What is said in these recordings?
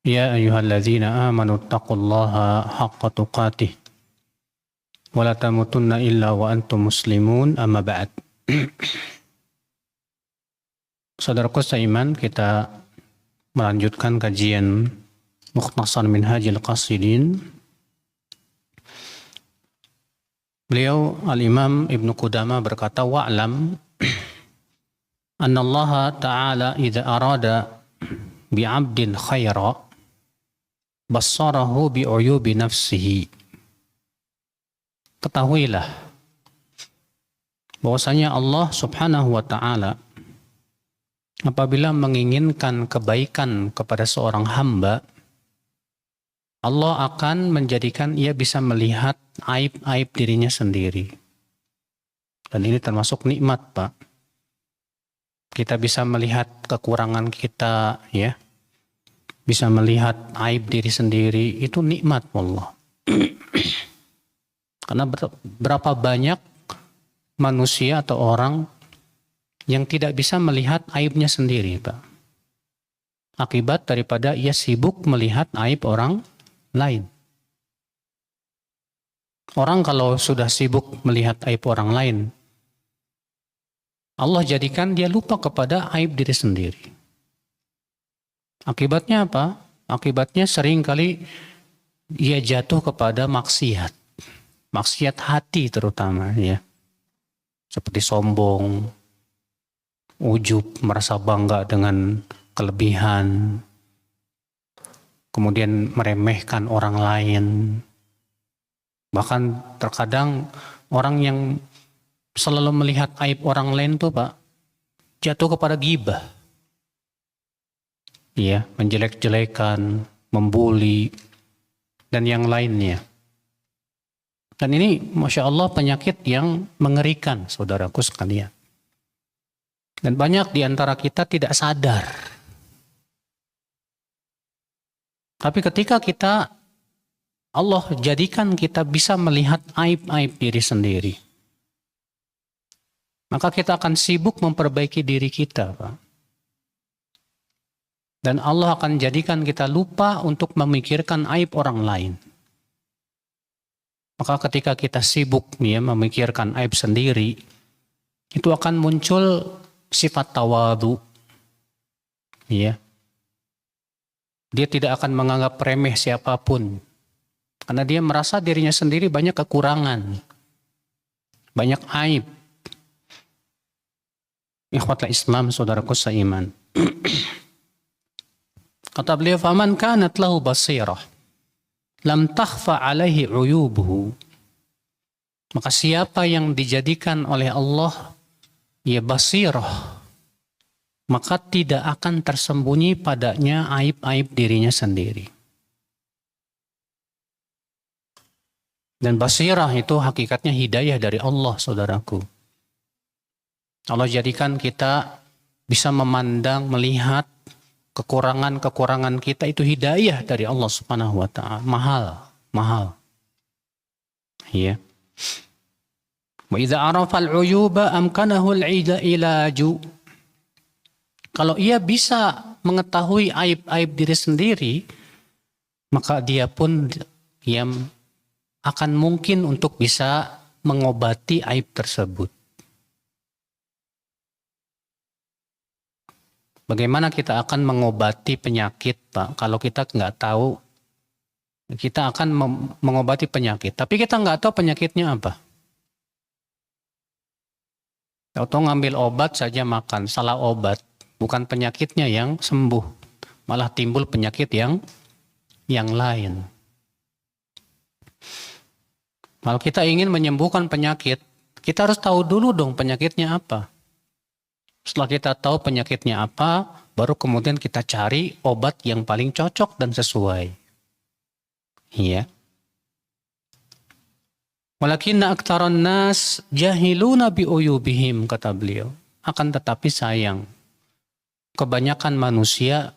يا أيها الذين آمنوا اتقوا الله حق تقاته ولا تموتن إلا وأنتم مسلمون أما بعد. Saudaraku seiman, kita melanjutkan kajian Mukhtasar Minhajil Qasidin. Beliau Al-Imam Ibnu Qudamah berkata, wa'lam anna Allah Ta'ala idza arada bi'abdin khaira bassarahu bi'uyubi nafsihi. Ketahuilah bahwasanya Allah Subhanahu wa Ta'ala apabila menginginkan kebaikan kepada seorang hamba, Allah akan menjadikan ia bisa melihat aib-aib dirinya sendiri. Dan ini termasuk nikmat, Pak. Kita bisa melihat kekurangan kita, ya. Bisa melihat aib diri sendiri, itu nikmat Allah. Karena berapa banyak manusia atau orang yang tidak bisa melihat aibnya sendiri, Pak. Akibat daripada ia sibuk melihat aib orang lain. Orang kalau sudah sibuk melihat aib orang lain, Allah jadikan dia lupa kepada aib diri sendiri. Akibatnya apa? Akibatnya seringkali ia jatuh kepada maksiat. Maksiat hati terutama, ya. Seperti sombong, ujub, merasa bangga dengan kelebihan, kemudian meremehkan orang lain. Bahkan terkadang orang yang selalu melihat aib orang lain tuh, Pak, jatuh kepada ghibah. Ya, menjelek-jelekan, membuli, dan yang lainnya. Dan ini Masya Allah penyakit yang mengerikan, saudaraku sekalian. Dan banyak di antara kita tidak sadar. Tapi ketika Allah jadikan kita bisa melihat aib-aib diri sendiri, maka kita akan sibuk memperbaiki diri kita, Pak. Dan Allah akan jadikan kita lupa untuk memikirkan aib orang lain. Maka ketika kita sibuk, ya, memikirkan aib sendiri, itu akan muncul sifat tawadu. Ya. Dia tidak akan menganggap remeh siapapun. Karena dia merasa dirinya sendiri banyak kekurangan. Banyak aib. Ikhwatul Islam, saudaraku seiman. Kata beliau, faman kanat lahu basirah lam takhfa alaihi uyubuhu. Maka siapa yang dijadikan oleh Allah ya basirah, maka tidak akan tersembunyi padanya aib-aib dirinya sendiri. Dan basirah itu hakikatnya hidayah dari Allah, saudaraku. Allah jadikan kita bisa memandang, melihat kekurangan-kekurangan kita, itu hidayah dari Allah Subhanahu wa Ta'ala. Mahal. Ya. Wa idza arafa al-uyuba amkanahu al-ilaju. Kalau ia bisa mengetahui aib-aib diri sendiri, maka dia pun akan mungkin untuk bisa mengobati aib tersebut. Bagaimana kita akan mengobati penyakit, Pak? Kalau kita nggak tahu, kita akan mengobati penyakit. Tapi kita nggak tahu penyakitnya apa. Atau ngambil obat saja makan, salah obat. Bukan penyakitnya yang sembuh. Malah timbul penyakit yang lain. Kalau kita ingin menyembuhkan penyakit, kita harus tahu dulu dong penyakitnya apa. Setelah kita tahu penyakitnya apa, baru kemudian kita cari obat yang paling cocok dan sesuai. Iya. Walakinna aktsaran nas jahiluna bi uyubihim, kata beliau. Akan tetapi sayang, kebanyakan manusia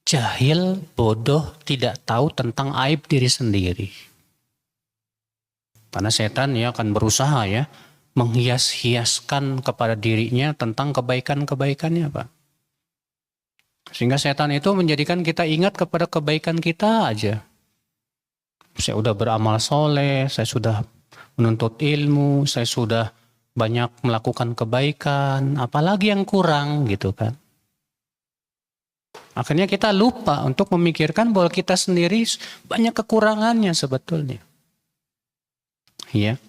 jahil, bodoh, tidak tahu tentang aib diri sendiri. Karena setan ya akan berusaha ya menghias-hiaskan kepada dirinya tentang kebaikan-kebaikannya, Pak. Sehingga setan itu menjadikan kita ingat kepada kebaikan kita aja. Saya sudah beramal soleh, saya sudah menuntut ilmu, saya sudah banyak melakukan kebaikan, apalagi yang kurang gitu kan. Akhirnya kita lupa untuk memikirkan bahwa kita sendiri banyak kekurangannya sebetulnya. Ya.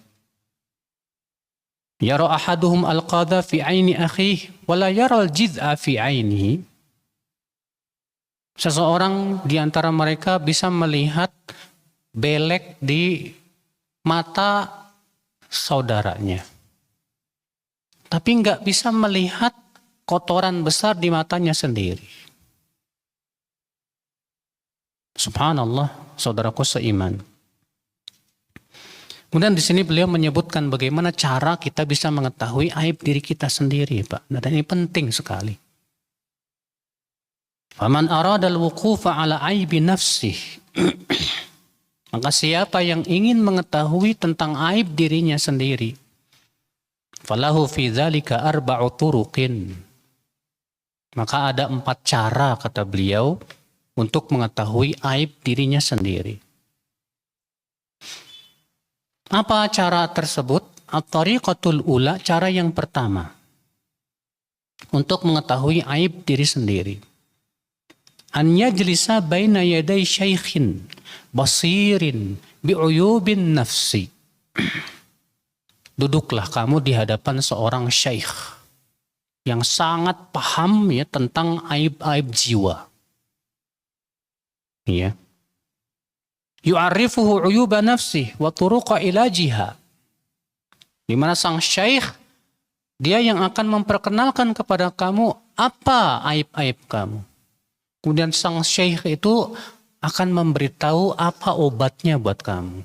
Yara ahaduhum al-qadha fi aini akhihi wa la yara al-jid'a fi ainihi. Seseorang di antara mereka bisa melihat belek di mata saudaranya. Tapi nggak bisa melihat kotoran besar di matanya sendiri. Subhanallah, saudaraku seiman. Kemudian di sini beliau menyebutkan bagaimana cara kita bisa mengetahui aib diri kita sendiri, Pak. Dan ini penting sekali. Faman arada al-wuqufa ala aibi nafsih. Maka siapa yang ingin mengetahui tentang aib dirinya sendiri, falahu fi dzalika arba'u turuqin. Maka ada 4 cara kata beliau untuk mengetahui aib dirinya sendiri. Apa cara tersebut? At-tariqatul ula, cara yang pertama untuk mengetahui aib diri sendiri. An yajlisa baina yaday syaikhin basirin bi'uyubin nafsi. Duduklah kamu di hadapan seorang syaikh yang sangat paham ya tentang aib-aib jiwa. Ya. Yu'arrifuhu uyuba nafsih wa turuqa ilajiha. Di mana sang syekh dia yang akan memperkenalkan kepada kamu apa aib-aib kamu. Kemudian sang syekh itu akan memberitahu apa obatnya buat kamu.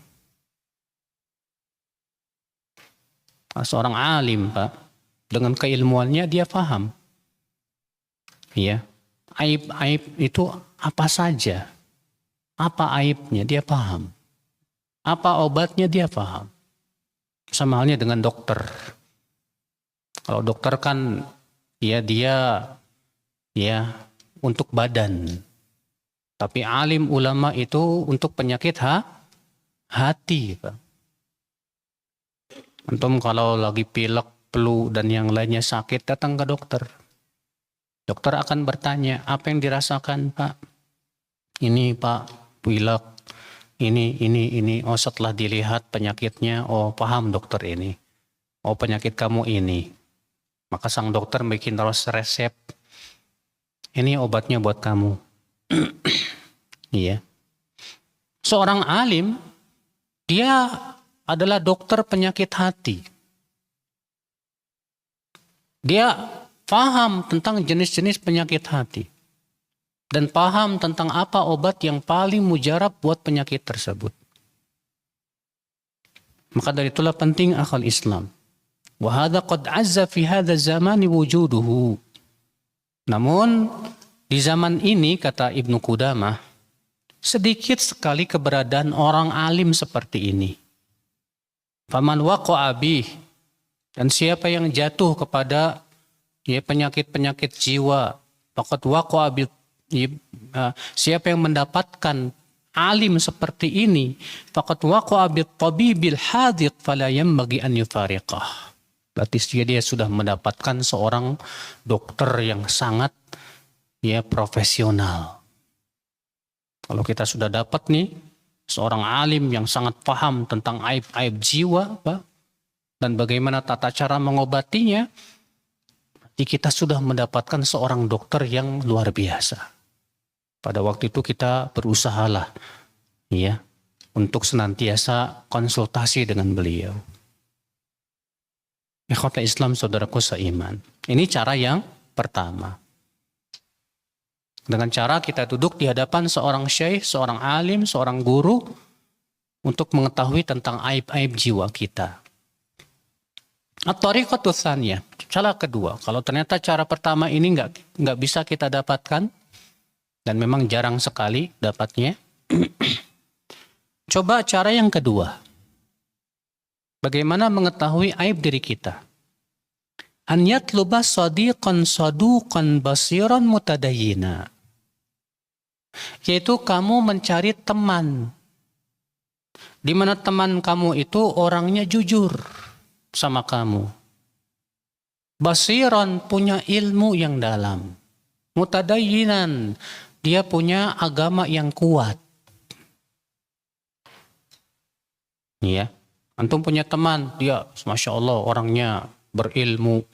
Seorang alim, Pak, dengan keilmuannya dia paham. Ya. Aib-aib itu apa saja? Apa aibnya dia paham. Apa obatnya dia paham. Sama halnya dengan dokter. Kalau dokter kan ya dia ya untuk badan. Tapi alim ulama itu untuk penyakit hati, Pak. Antum kalau lagi pilek, flu dan yang lainnya sakit datang ke dokter. Dokter akan bertanya, apa yang dirasakan, Pak? Ini, Pak, pilek, ini. Oh, setelah dilihat penyakitnya, oh paham dokter ini. Oh, penyakit kamu ini. Maka sang dokter bikin terus resep. Ini obatnya buat kamu. Iya. Seorang alim, dia adalah dokter penyakit hati. Dia paham tentang jenis-jenis penyakit hati. Dan paham tentang apa obat yang paling mujarab buat penyakit tersebut. Maka dari itulah penting akal Islam. Wa hadza qad azza fi hadza zamani wujuduhu. Namun di zaman ini kata Ibnu Qudamah, sedikit sekali keberadaan orang alim seperti ini. Faman waqa'a bih, dan siapa yang jatuh kepada ya penyakit-penyakit jiwa, faqad waqa'a bil siapa yang mendapatkan alim seperti ini, faqad waqa'a bit tabibil hadiq fala yanbaghi an yufariqah. Berarti dia sudah mendapatkan seorang dokter yang sangat ya profesional. Kalau kita sudah dapat nih seorang alim yang sangat paham tentang aib-aib jiwa, Pak, dan bagaimana tata cara mengobatinya, berarti kita sudah mendapatkan seorang dokter yang luar biasa. Pada waktu itu kita berusahalah ya untuk senantiasa konsultasi dengan beliau. Ikhwatul Islam, saudaraku seiman. Ini cara yang pertama. Dengan cara kita duduk di hadapan seorang syekh, seorang alim, seorang guru untuk mengetahui tentang aib-aib jiwa kita. At-tariqatu tsaniyah, cara kedua. Kalau ternyata cara pertama ini nggak bisa kita dapatkan, dan memang jarang sekali dapatnya. Coba cara yang kedua. Bagaimana mengetahui aib diri kita? An yatluba sadiqan saduqan basiran mutadayyina. Yaitu kamu mencari teman, di mana teman kamu itu orangnya jujur sama kamu. Basiran, punya ilmu yang dalam. Mutadayyinan, dia punya agama yang kuat. Ya, antum punya teman, dia Masya Allah orangnya berilmu,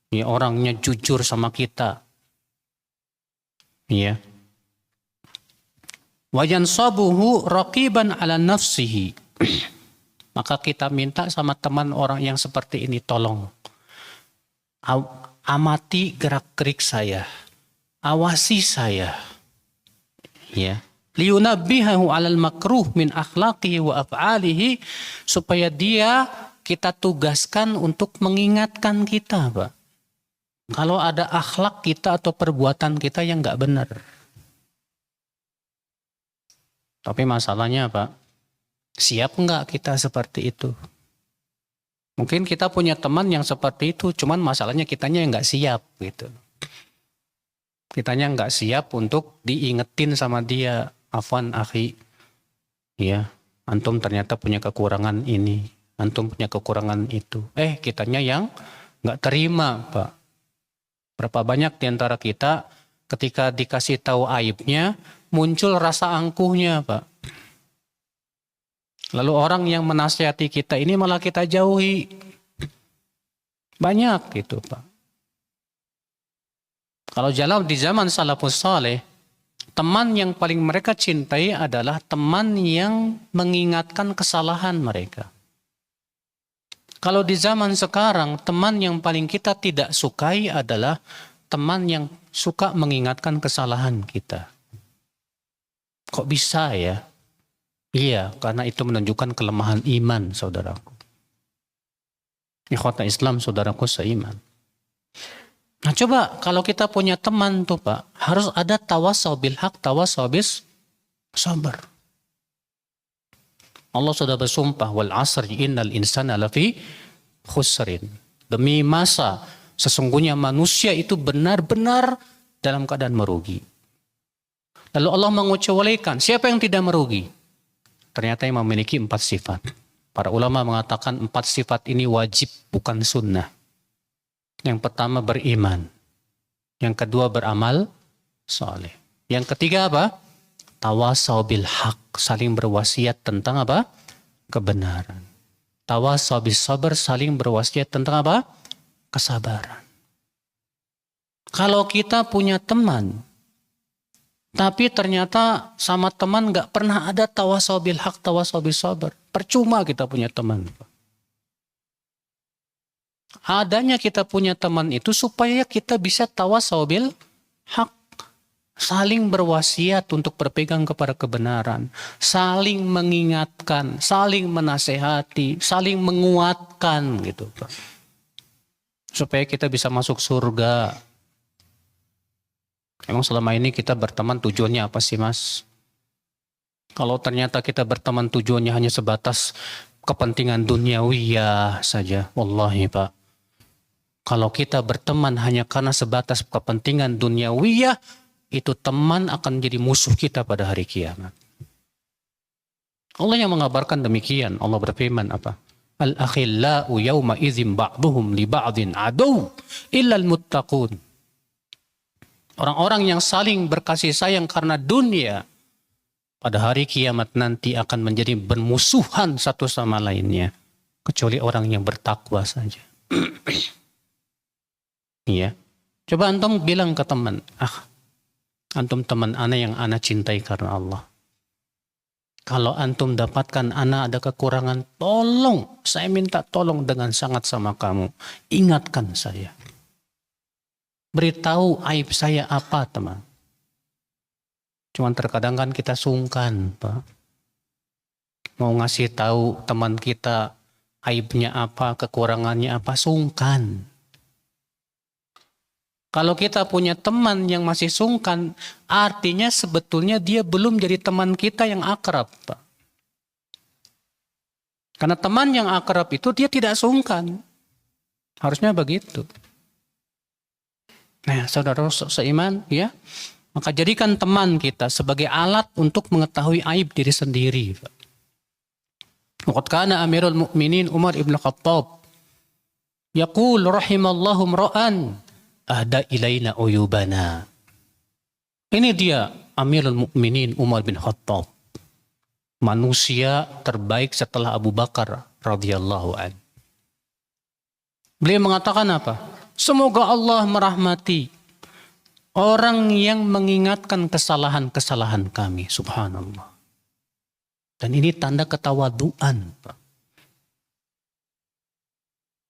ya, orangnya jujur sama kita. Ya. Wajan sabuhu raqiban ala nafsihi. Maka kita minta sama teman orang yang seperti ini, tolong amati gerak-gerik saya, awasi saya, ya. Liyunabbihahu 'alal makruh min akhlaqihi wa af'alihi, supaya kita tugaskan untuk mengingatkan kita, Pak, kalau ada akhlak kita atau perbuatan kita yang nggak benar. Tapi masalahnya, Pak, siap nggak kita seperti itu? Mungkin kita punya teman yang seperti itu, cuman masalahnya kitanya yang nggak siap gitu. Kitanya nggak siap untuk diingetin sama dia. Afwan akhi, ya, antum ternyata punya kekurangan ini, antum punya kekurangan itu. Kitanya yang nggak terima, Pak. Berapa banyak di antara kita ketika dikasih tahu aibnya muncul rasa angkuhnya, Pak. Lalu orang yang menasihati kita ini malah kita jauhi. Banyak gitu, Pak. Kalau di zaman salafus saleh, teman yang paling mereka cintai adalah teman yang mengingatkan kesalahan mereka. Kalau di zaman sekarang, teman yang paling kita tidak sukai adalah teman yang suka mengingatkan kesalahan kita. Kok bisa ya? Iya, karena itu menunjukkan kelemahan iman, saudaraku. Ikhwata Islam, saudaraku seiman. Nah, coba kalau kita punya teman tuh, Pak, harus ada tawasau bil haq, tawasau bis sabar. Allah sudah bersumpah, wal asri innal insana lafi khusrin. Demi masa, sesungguhnya manusia itu benar-benar dalam keadaan merugi. Lalu Allah mengecualikan, siapa yang tidak merugi? Ternyata yang memiliki 4 sifat. Para ulama mengatakan 4 sifat ini wajib, bukan sunnah. Yang pertama beriman. Yang kedua beramal saleh. Yang ketiga apa? Tawasau bil haq, saling berwasiat tentang apa? Kebenaran. Tawasau bis sabar, saling berwasiat tentang apa? Kesabaran. Kalau kita punya teman, tapi ternyata sama teman gak pernah ada tawasau bil haq, tawasau bis sabar, percuma kita punya teman. Adanya kita punya teman itu supaya kita bisa tawasau bil haq, saling berwasiat untuk berpegang kepada kebenaran, saling mengingatkan, saling menasehati, saling menguatkan gitu, Pak. Supaya kita bisa masuk surga. Emang selama ini kita berteman tujuannya apa sih, Mas? Kalau ternyata kita berteman tujuannya hanya sebatas kepentingan duniawiyah saja, wallahi, Pak. Kalau kita berteman hanya karena sebatas kepentingan duniawiyah, itu teman akan menjadi musuh kita pada hari kiamat. Allah yang mengabarkan demikian. Allah berfirman apa? Al-akhillau yawma idzin ba'duhum li ba'din adu illal muttaqun. Orang-orang yang saling berkasih sayang karena dunia, pada hari kiamat nanti akan menjadi bermusuhan satu sama lainnya, kecuali orang yang bertakwa saja. Iya. Coba antum bilang ke teman, antum teman ana yang ana cintai karena Allah. Kalau antum dapatkan ana ada kekurangan, tolong, saya minta tolong dengan sangat sama kamu. Ingatkan saya. Beritahu aib saya apa, teman. Cuman terkadang kan kita sungkan, Pak. Mau ngasih tahu teman kita aibnya apa, kekurangannya apa, sungkan. Kalau kita punya teman yang masih sungkan, artinya sebetulnya dia belum jadi teman kita yang akrab, Pak. Karena teman yang akrab itu dia tidak sungkan. Harusnya begitu. Nah, saudara seiman, ya, maka jadikan teman kita sebagai alat untuk mengetahui aib diri sendiri. Waqad kana Amirul Mukminin Umar ibn Khattab yaqul rahimallahu imra'an ahda ilaina uyubana. Ini dia Amirul Mukminin Umar bin Khattab. Manusia terbaik setelah Abu Bakar radhiyallahu anhu. Beliau mengatakan apa? Semoga Allah merahmati orang yang mengingatkan kesalahan-kesalahan kami. Subhanallah. Dan ini tanda ketawaduan.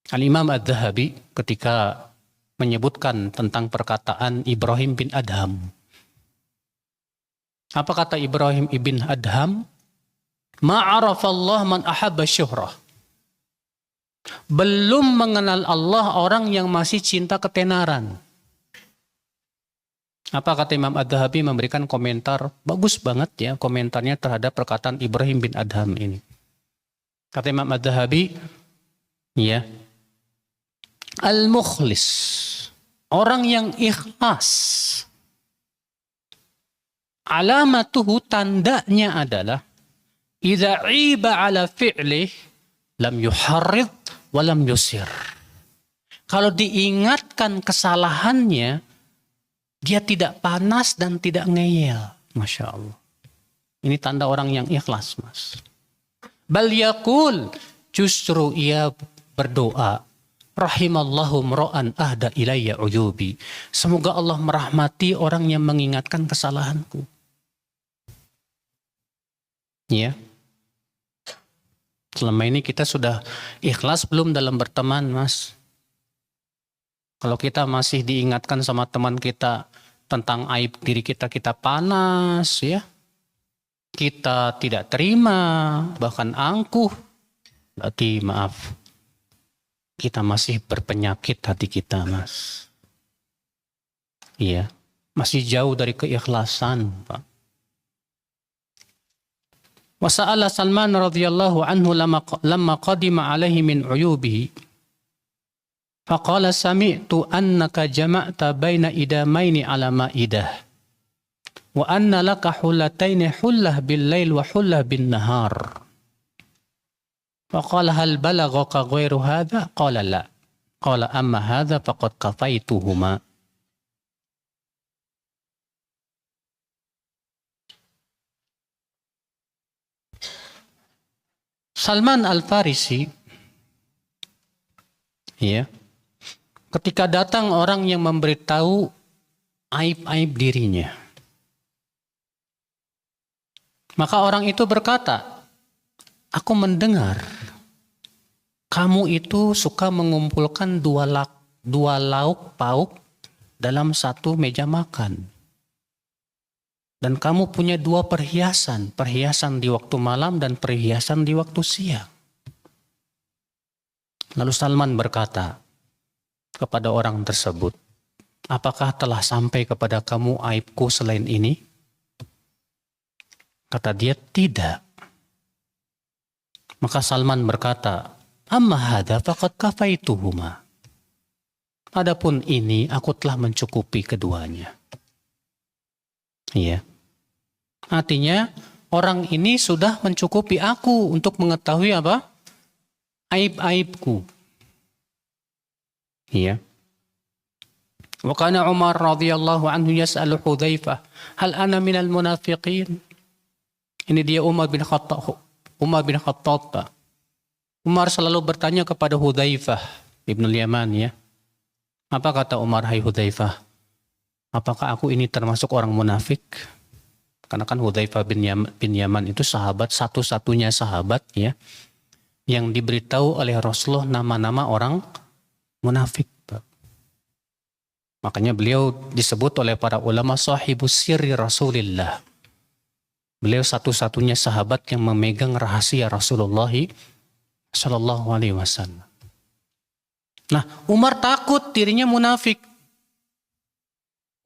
Al-Imam Adz-Dzahabi ketika menyebutkan tentang perkataan Ibrahim bin Adham. Apa kata Ibrahim ibn Adham? Ma'arafallah man ahabba syuhrah. Belum mengenal Allah orang yang masih cinta ketenaran. Apa kata Imam Adz-Dzahabi memberikan komentar, bagus banget ya komentarnya terhadap perkataan Ibrahim bin Adham ini. Kata Imam Adz-Dzahabi, ya, al-mukhlis, orang yang ikhlas, alamatuhu, tandanya adalah idza iba ala fi'lih lam yuharrid wa lam yusir. Kalau diingatkan kesalahannya, dia tidak panas dan tidak ngeyel. Masya Allah. Ini tanda orang yang ikhlas, mas. Bal yakul, justru ia berdoa, rahimallahu mra'an ahda ilayya uyubi. Semoga Allah merahmati orang yang mengingatkan kesalahanku. Ya. Selama ini kita sudah ikhlas belum dalam berteman, mas? Kalau kita masih diingatkan sama teman kita tentang aib diri kita, kita panas, ya. Kita tidak terima, bahkan angkuh. Berarti maaf, kita masih berpenyakit hati kita, mas. Iya, masih jauh dari keikhlasan, Pak. Wasa'ala Salman radhiyallahu anhu lamma qadima alaihi min uyubihi. Faqala sami'tu annaka jama'ta baina idamaini ala ma'idah. Wa anna laka hullataini hullah bil lail wa hullah bin nahar. Faqala hal balaghaka ghairu hadha? Qala la. Qala amma hadha faqad kafaituhuma. Salman Al-Farisi, ya, ketika datang orang yang memberitahu aib-aib dirinya, maka orang itu berkata, aku mendengar kamu itu suka mengumpulkan dua lauk pauk dalam satu meja makan. Dan kamu punya dua perhiasan di waktu malam dan perhiasan di waktu siang. Lalu Salman berkata kepada orang tersebut, apakah telah sampai kepada kamu aibku selain ini? Kata dia, tidak. Maka Salman berkata, amma hadza faqad kafaituhuma. Adapun ini aku telah mencukupi keduanya. Iya. Artinya orang ini sudah mencukupi aku untuk mengetahui apa? Aib-aibku. Iya. Wa kana Umar radhiyallahu anhu yas'alu Hudzaifah, hal ana minal munafiqin? Ini dia Umar bin Khattab. Umar selalu bertanya kepada Hudzaifah Ibnul Yaman, ya. Apa kata Umar, hai Hudzaifah? Apakah aku ini termasuk orang munafik? Karena kan Hudzaifah bin Yaman itu sahabat, satu-satunya sahabat, ya, yang diberitahu oleh Rasulullah nama-nama orang munafik. Makanya beliau disebut oleh para ulama sahibus sirri Rasulillah. Beliau satu-satunya sahabat yang memegang rahasia Rasulullah Sallallahu Alaihi Wasallam. Nah, Umar takut dirinya munafik.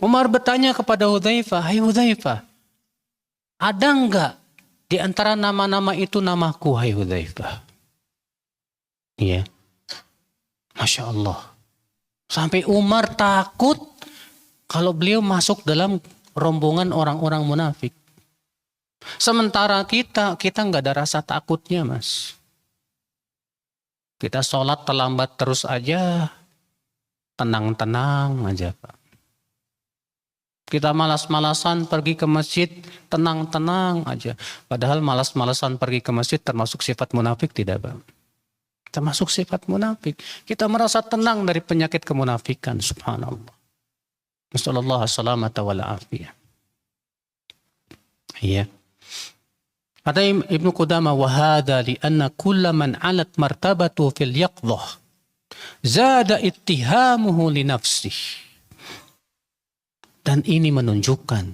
Umar bertanya kepada Hudzaifah, hai Hudzaifah, ada enggak di antara nama-nama itu namaku, hai Hudzaifah? Iya. Masya Allah. Sampai Umar takut kalau beliau masuk dalam rombongan orang-orang munafik. Sementara kita nggak ada rasa takutnya, Mas. Kita sholat terlambat terus aja, tenang-tenang aja, Pak. Kita malas-malasan pergi ke masjid, tenang-tenang aja. Padahal malas-malasan pergi ke masjid termasuk sifat munafik tidak, Pak? Termasuk sifat munafik. Kita merasa tenang dari penyakit kemunafikan, subhanallah. Nasallallahu salamata wal afiyah. Iya. Kata Ibnu Qudamah, wa hadza li anna kulla man 'alat martabatu fil yaqdhah zada ittihamuhu li nafsihi. Dan ini menunjukkan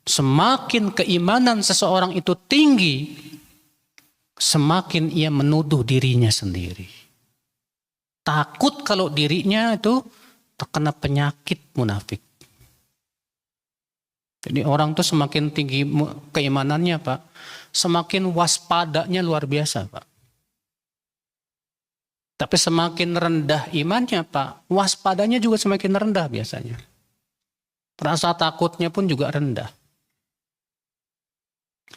semakin keimanan seseorang itu tinggi, semakin ia menuduh dirinya sendiri. Takut kalau dirinya itu terkena penyakit munafik. Jadi orang tuh semakin tinggi keimanannya, Pak, semakin waspadanya luar biasa, Pak. Tapi semakin rendah imannya, Pak, waspadanya juga semakin rendah biasanya. Rasa takutnya pun juga rendah.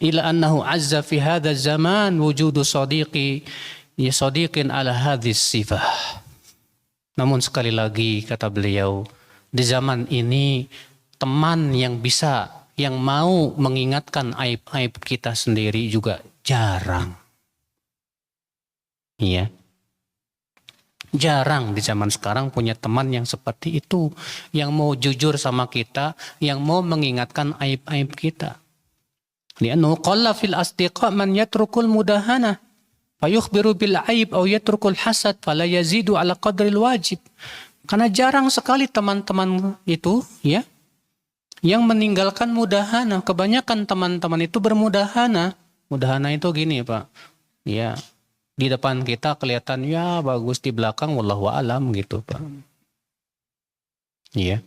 Ila annahu azza fi hadha zaman wujudu sadiqin ala hadhis sifah. Namun sekali lagi kata beliau, di zaman ini teman yang mau mengingatkan aib-aib kita sendiri juga jarang. Iya. Jarang di zaman sekarang punya teman yang seperti itu, yang mau jujur sama kita, yang mau mengingatkan aib-aib kita. Li'annahu qalla fil asdiqa man yatrukul mudahana fayukhbiru bil aib aw yatrukul hasad fala yazidu ala qadril wajib. Karena jarang sekali teman-teman itu ya yang meninggalkan mudahana. Kebanyakan teman-teman itu bermudahana. Mudahana itu gini, Pak. Ya. Di depan kita kelihatan ya bagus, di belakang wallahu alam gitu, Pak. Iya.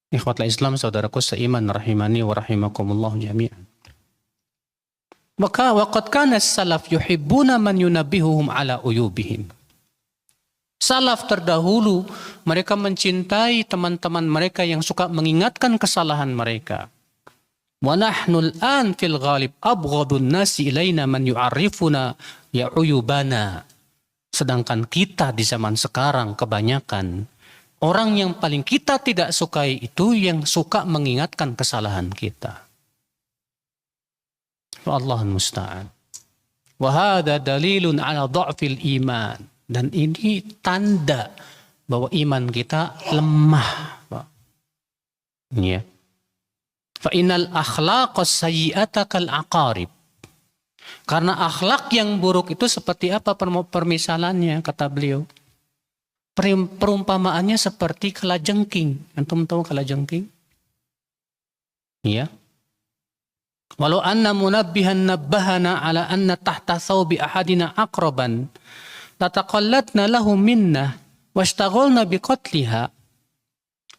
Ikhwatul Islam, saudaraku seiman rahimani wa rahimakumullah jami'an. Maka waqad kana salaf yuhibbuna man yunabbihuhum ala uyubihim. Salaf terdahulu mereka mencintai teman-teman mereka yang suka mengingatkan kesalahan mereka. Wa nahnu al-an fil ghalib abghadun nasi ilaina man yu'arrifuna ya'uyubana. Sedangkan kita di zaman sekarang kebanyakan orang yang paling kita tidak sukai itu yang suka mengingatkan kesalahan kita. Allahul musta'an. Wa hadha dalilun ala dha'fil iman. Dan ini tanda bahwa iman kita lemah, Pak. Ya. Fa innal akhlaqas sayyi'ata kal aqarib. Karena akhlak yang buruk itu seperti apa permisalannya kata beliau? Perumpamaannya seperti kalajengking. Antum tahu kalajengking? Iya. Walau anna munabbihan nabbahana ala anna tahta thawbi ahadina aqraban lataqallatna lahu minna washtaghalna biqatliha.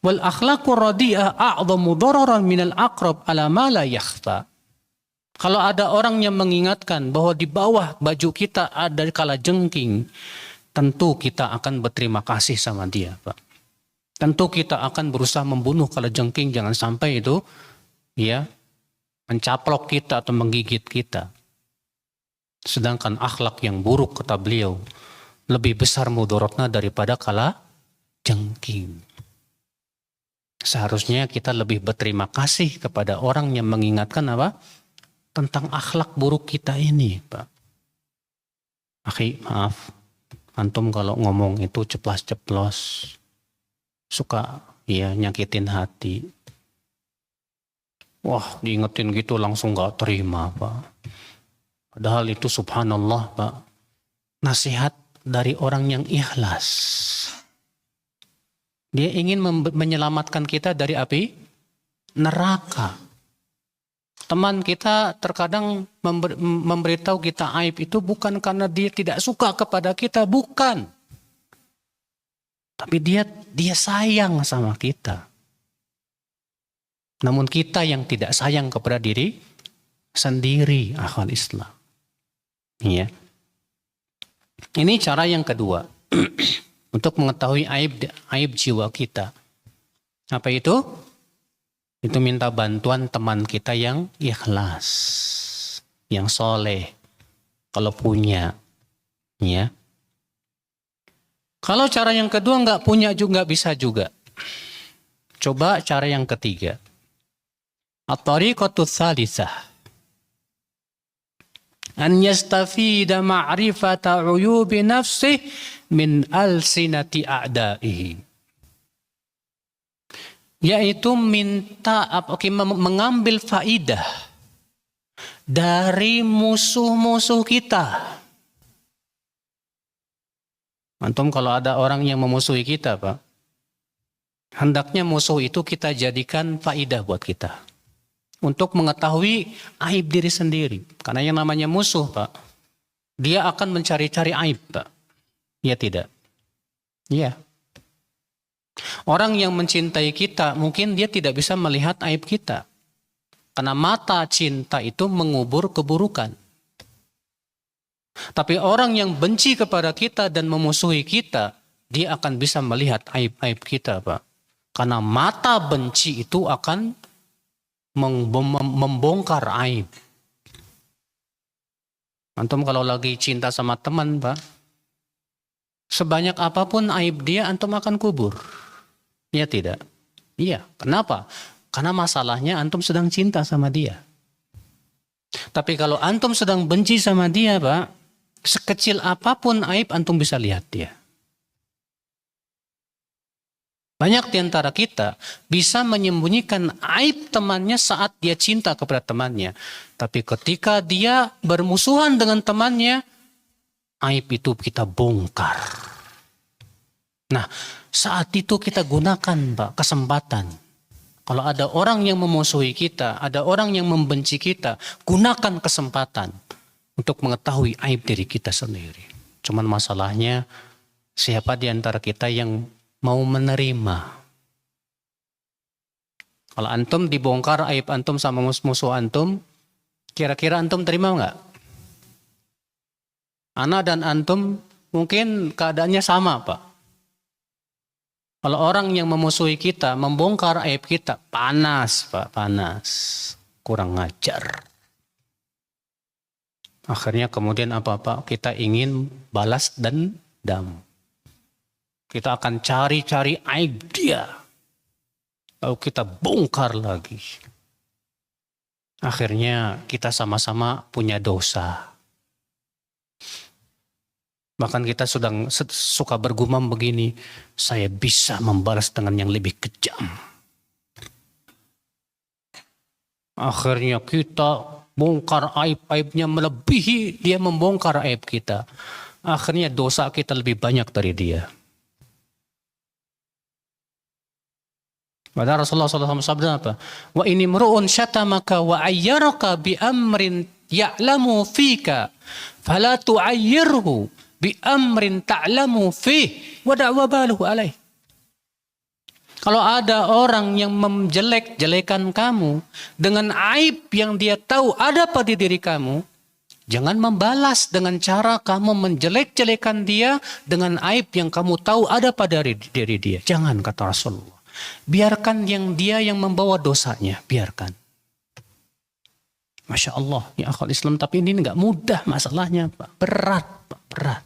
Wal akhlaqur radi'ah a'dhamu dararan minal aqrab ala ma la yakhfa. Kalau ada orang yang mengingatkan bahwa di bawah baju kita ada kalajengking, tentu kita akan berterima kasih sama dia, Pak. Tentu kita akan berusaha membunuh kalajengking, jangan sampai itu ya mencaplok kita atau menggigit kita. Sedangkan akhlak yang buruk kata beliau lebih besar mudaratnya daripada kalajengking. Seharusnya kita lebih berterima kasih kepada orang yang mengingatkan apa? Tentang akhlak buruk kita ini, Pak. Akhi, maaf. Antum kalau ngomong itu ceplas-ceplos. Suka ya nyakitin hati. Wah, diingetin gitu langsung gak terima, Pak. Padahal itu subhanallah, Pak. Nasihat dari orang yang ikhlas. Dia ingin menyelamatkan kita dari api neraka. Teman kita terkadang memberitahu kita aib itu bukan karena dia tidak suka kepada kita, bukan. Tapi dia sayang sama kita. Namun kita yang tidak sayang kepada diri sendiri, akhwal Islam. Iya. Ini cara yang kedua untuk mengetahui aib jiwa kita. Apa itu? Itu minta bantuan teman kita yang ikhlas, yang soleh, kalau punya, ya. Kalau cara yang kedua nggak punya juga bisa juga. Coba cara yang ketiga. At-tariqatu tsalisah. An yastafida ma'rifata uyubi nafsih min alsinati a'daihi. Yaitu mengambil faidah dari musuh-musuh kita. Antum kalau ada orang yang memusuhi kita, Pak, hendaknya musuh itu kita jadikan faidah buat kita. Untuk mengetahui aib diri sendiri. Karena yang namanya musuh, Pak, dia akan mencari-cari aib, Pak. Ya tidak? Iya. Orang yang mencintai kita, mungkin dia tidak bisa melihat aib kita. Karena mata cinta itu mengubur keburukan. Tapi orang yang benci kepada kita dan memusuhi kita, dia akan bisa melihat aib-aib kita, Pak. Karena mata benci itu akan membongkar aib. Antum kalau lagi cinta sama teman, Pak, sebanyak apapun aib dia, antum akan kubur. Ya tidak? Iya. Kenapa? Karena masalahnya antum sedang cinta sama dia. Tapi kalau antum sedang benci sama dia, Pak, sekecil apapun aib antum bisa lihat dia. Banyak di antara kita bisa menyembunyikan aib temannya saat dia cinta kepada temannya. Tapi ketika dia bermusuhan dengan temannya, aib itu kita bongkar. Nah, saat itu kita gunakan, Pak, kesempatan. Kalau ada orang yang memusuhi kita, ada orang yang membenci kita, gunakan kesempatan untuk mengetahui aib diri kita sendiri. Cuman masalahnya, siapa di antara kita yang mau menerima? Kalau antum dibongkar aib antum sama musuh antum, kira-kira antum terima nggak? Ana dan antum mungkin keadaannya sama, Pak. Kalau orang yang memusuhi kita, membongkar aib kita, panas, Pak, panas. Kurang ngajar. Akhirnya kemudian apa-apa, kita ingin balas dendam. Kita akan cari-cari aib dia. Lalu kita bongkar lagi. Akhirnya kita sama-sama punya dosa. Bahkan kita suka bergumam begini, saya bisa membalas dengan yang lebih kejam. Akhirnya kita bongkar aib-aibnya melebihi dia membongkar aib kita. Akhirnya dosa kita lebih banyak dari dia. Padahal Rasulullah SAW sabda apa? Wa ini mru'un syatamaka wa ayyaraka bi amrin ya'lamu fika fala tu'ayyirhu bi amrin ta'lamu fih wa da'wa baluhu alaih. Kalau ada orang yang menjelek-jelekan kamu dengan aib yang dia tahu ada pada diri kamu, jangan membalas dengan cara kamu menjelek-jelekan dia dengan aib yang kamu tahu ada pada diri dia. Jangan, kata Rasulullah. Biarkan dia yang membawa dosanya, biarkan. Masya Allah, ya akhwal Islam, tapi ini nggak mudah masalahnya, Pak. Berat, Pak, berat.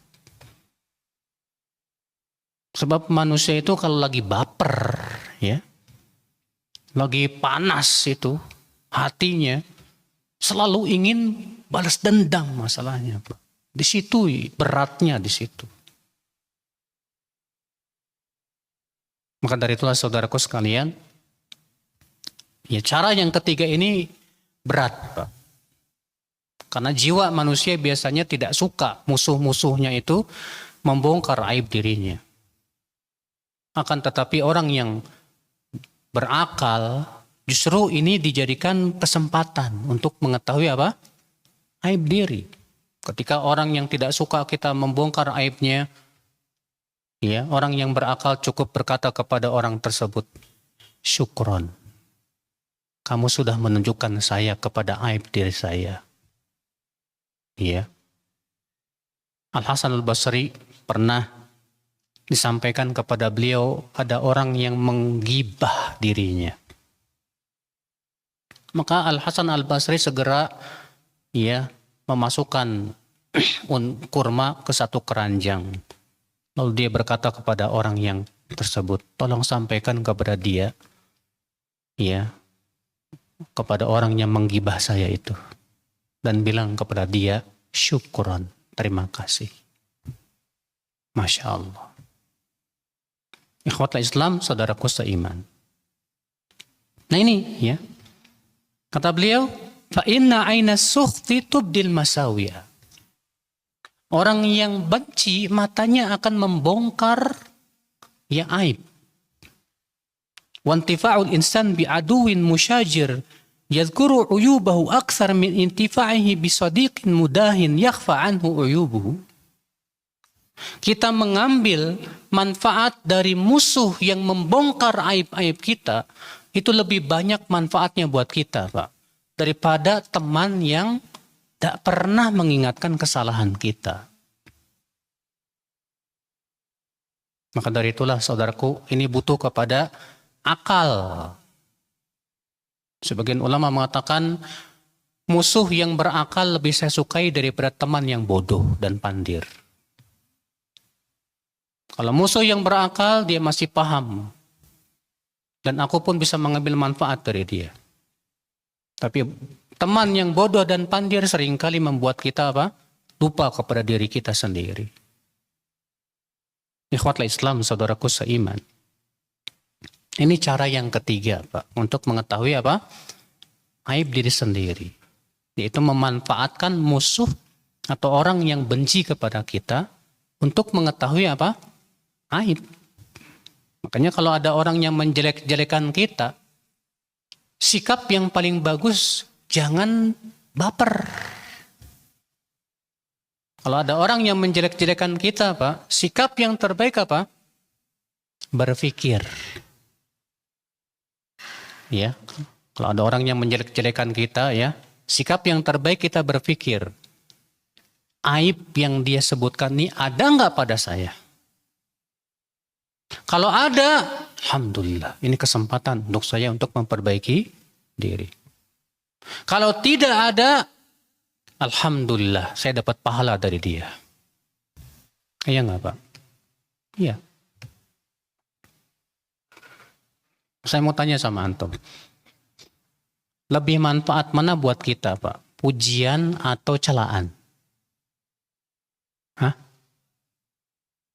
Sebab manusia itu kalau lagi baper, ya, lagi panas itu hatinya, selalu ingin balas dendam masalahnya, Pak. Di situ beratnya, di situ. Maka dari itulah saudaraku sekalian, ya cara yang ketiga ini berat, Pak. Karena jiwa manusia biasanya tidak suka musuh-musuhnya itu membongkar aib dirinya. Akan tetapi orang yang berakal justru ini dijadikan kesempatan untuk mengetahui apa? Aib diri. Ketika orang yang tidak suka kita membongkar aibnya, ya, orang yang berakal cukup berkata kepada orang tersebut, syukron. Kamu sudah menunjukkan saya kepada aib diri saya. Ya. Al-Hasan Al-Basri pernah disampaikan kepada beliau ada orang yang menggibah dirinya. Maka Al-Hasan Al-Basri segera memasukkan kurma ke satu keranjang. Lalu dia berkata kepada orang yang tersebut, tolong sampaikan kepada dia, kepada orang yang menggibah saya itu, dan bilang kepada dia, syukron, terima kasih. Masya Allah. Ikhwatul Islam, saudaraku seiman. Nah ini kata beliau, fa inna aina sukhti tubdil masawiya. Orang yang benci matanya akan membongkar aib. Wantifa'ul insan bi'aduwin musyajir yadhkuru uyubahu akthar min intifa'ihi bisadiqin mudahin yakhfa anhu uyubuhu. Kita mengambil manfaat dari musuh yang membongkar aib-aib kita, itu lebih banyak manfaatnya buat kita, Pak, daripada teman yang tak pernah mengingatkan kesalahan kita. Maka dari itulah saudaraku, ini butuh kepada akal. Sebagian ulama mengatakan musuh yang berakal lebih saya sukai daripada teman yang bodoh dan pandir. Kalau musuh yang berakal dia masih paham, dan aku pun bisa mengambil manfaat dari dia. Tapi teman yang bodoh dan pandir seringkali membuat kita lupa kepada diri kita sendiri. Ikhwatul Islam, saudaraku seiman. Ini cara yang ketiga, Pak, untuk mengetahui aib diri sendiri. Yaitu memanfaatkan musuh atau orang yang benci kepada kita untuk mengetahui aib. Makanya kalau ada orang yang menjelek-jelekan kita, sikap yang paling bagus jangan baper. Kalau ada orang yang menjelek-jelekan kita, Pak, sikap yang terbaik berpikir. Kalau ada orang yang menjelek-jelekan kita, sikap yang terbaik kita berpikir. Aib yang dia sebutkan ini ada nggak pada saya? Kalau ada, alhamdulillah, ini kesempatan untuk saya untuk memperbaiki diri. Kalau tidak ada, alhamdulillah, saya dapat pahala dari dia. Iya nggak, Pak? Iya. Saya mau tanya sama antum. Lebih manfaat mana buat kita, Pak? Pujian atau celaan?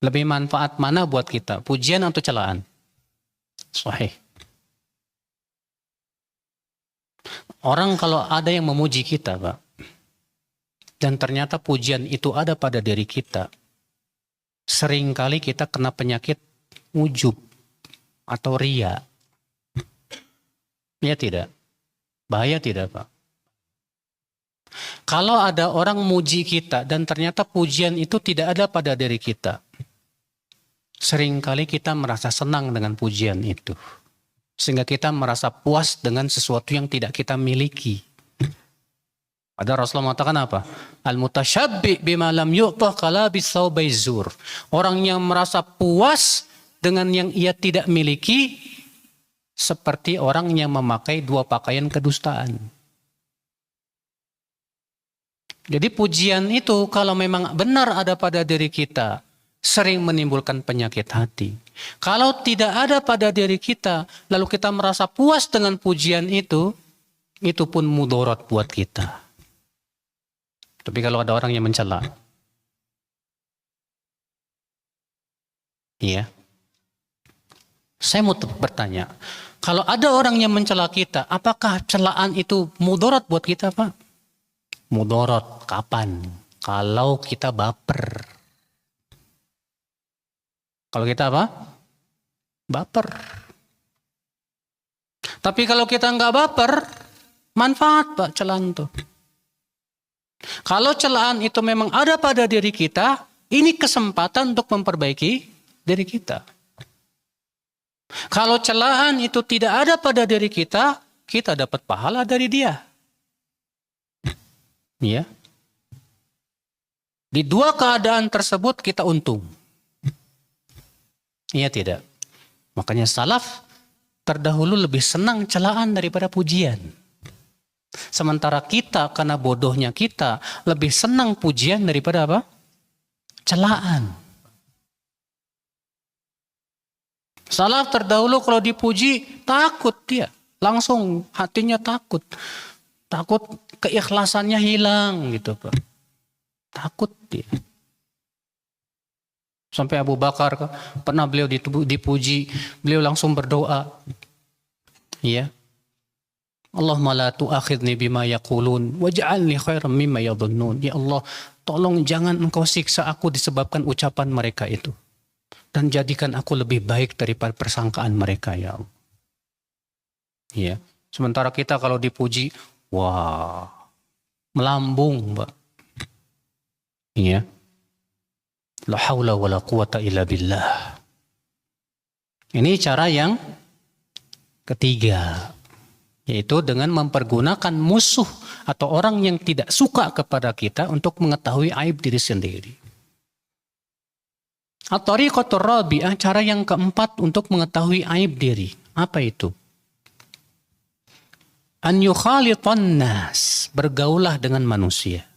Lebih manfaat mana buat kita? Pujian atau celaan? Sahih. Orang kalau ada yang memuji kita, Pak, dan ternyata pujian itu ada pada diri kita, seringkali kita kena penyakit ujub atau riya. Ya tidak? Bahaya tidak, Pak? Kalau ada orang muji kita dan ternyata pujian itu tidak ada pada diri kita, seringkali kita merasa senang dengan pujian itu. Sehingga kita merasa puas dengan sesuatu yang tidak kita miliki. Ada Rasulullah mengatakan apa? Al-mutasyabbi bima lam yu'tah kalabis thawbai zur. Orang yang merasa puas dengan yang ia tidak miliki, seperti orang yang memakai dua pakaian kedustaan. Jadi pujian itu kalau memang benar ada pada diri kita, sering menimbulkan penyakit hati. Kalau tidak ada pada diri kita, lalu kita merasa puas dengan pujian itu pun mudarat buat kita. Tapi kalau ada orang yang mencela, saya mau bertanya, kalau ada orang yang mencela kita, apakah celaan itu mudarat buat kita, Pak? Mudarat kapan? Kalau kita baper. Kalau kita baper. Tapi kalau kita nggak baper, manfaat, Pak, celaan itu. Kalau celaan itu memang ada pada diri kita, ini kesempatan untuk memperbaiki diri kita. Kalau celaan itu tidak ada pada diri kita, kita dapat pahala dari dia. Ya. Di dua keadaan tersebut kita untung. Iya tidak? Makanya salaf terdahulu lebih senang celaan daripada pujian. Sementara kita karena bodohnya kita lebih senang pujian daripada apa? Celaan. Salaf terdahulu kalau dipuji takut dia. Langsung hatinya takut. Takut keikhlasannya hilang gitu Pak. Takut dia. Sampai Abu Bakar pernah beliau dipuji, beliau langsung berdoa. Ya. Allahumma la tu'akhidni bima yaqulun waj'alni khairan mimma yadhunnun. Ya Allah, tolong jangan engkau siksa aku disebabkan ucapan mereka itu. Dan jadikan aku lebih baik daripada persangkaan mereka ya Allah. Ya. Sementara kita kalau dipuji, wah, melambung, Mbak. Iya. La haula wala quwata illa billah. Ini cara yang ketiga, yaitu dengan mempergunakan musuh atau orang yang tidak suka kepada kita untuk mengetahui aib diri sendiri. At-tariqatur rabi'ah, cara yang keempat untuk mengetahui aib diri. Apa itu? An yukhalitan nas, bergaulah dengan manusia.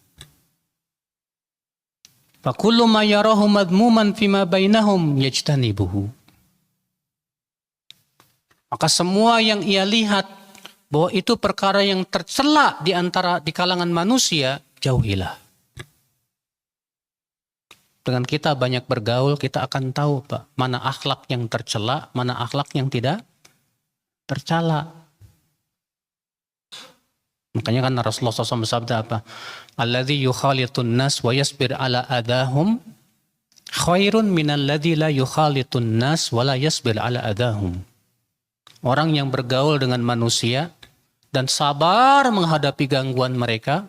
Fa kullu ma yarahu madmuman fima bainahum yajtanibuhu. Maka semua yang ia lihat bahwa itu perkara yang tercela di kalangan manusia, jauhilah. Dengan kita banyak bergaul, kita akan tahu Pak, mana akhlak yang tercela, mana akhlak yang tidak tercela. Makanya kan Rasulullah SAW bersabda apa? Alladzi yukhalitun nas wa yasbir ala adahum khairun minalladzi la yukhalitun nas wa la yasbir ala adahum. Orang yang bergaul dengan manusia dan sabar menghadapi gangguan mereka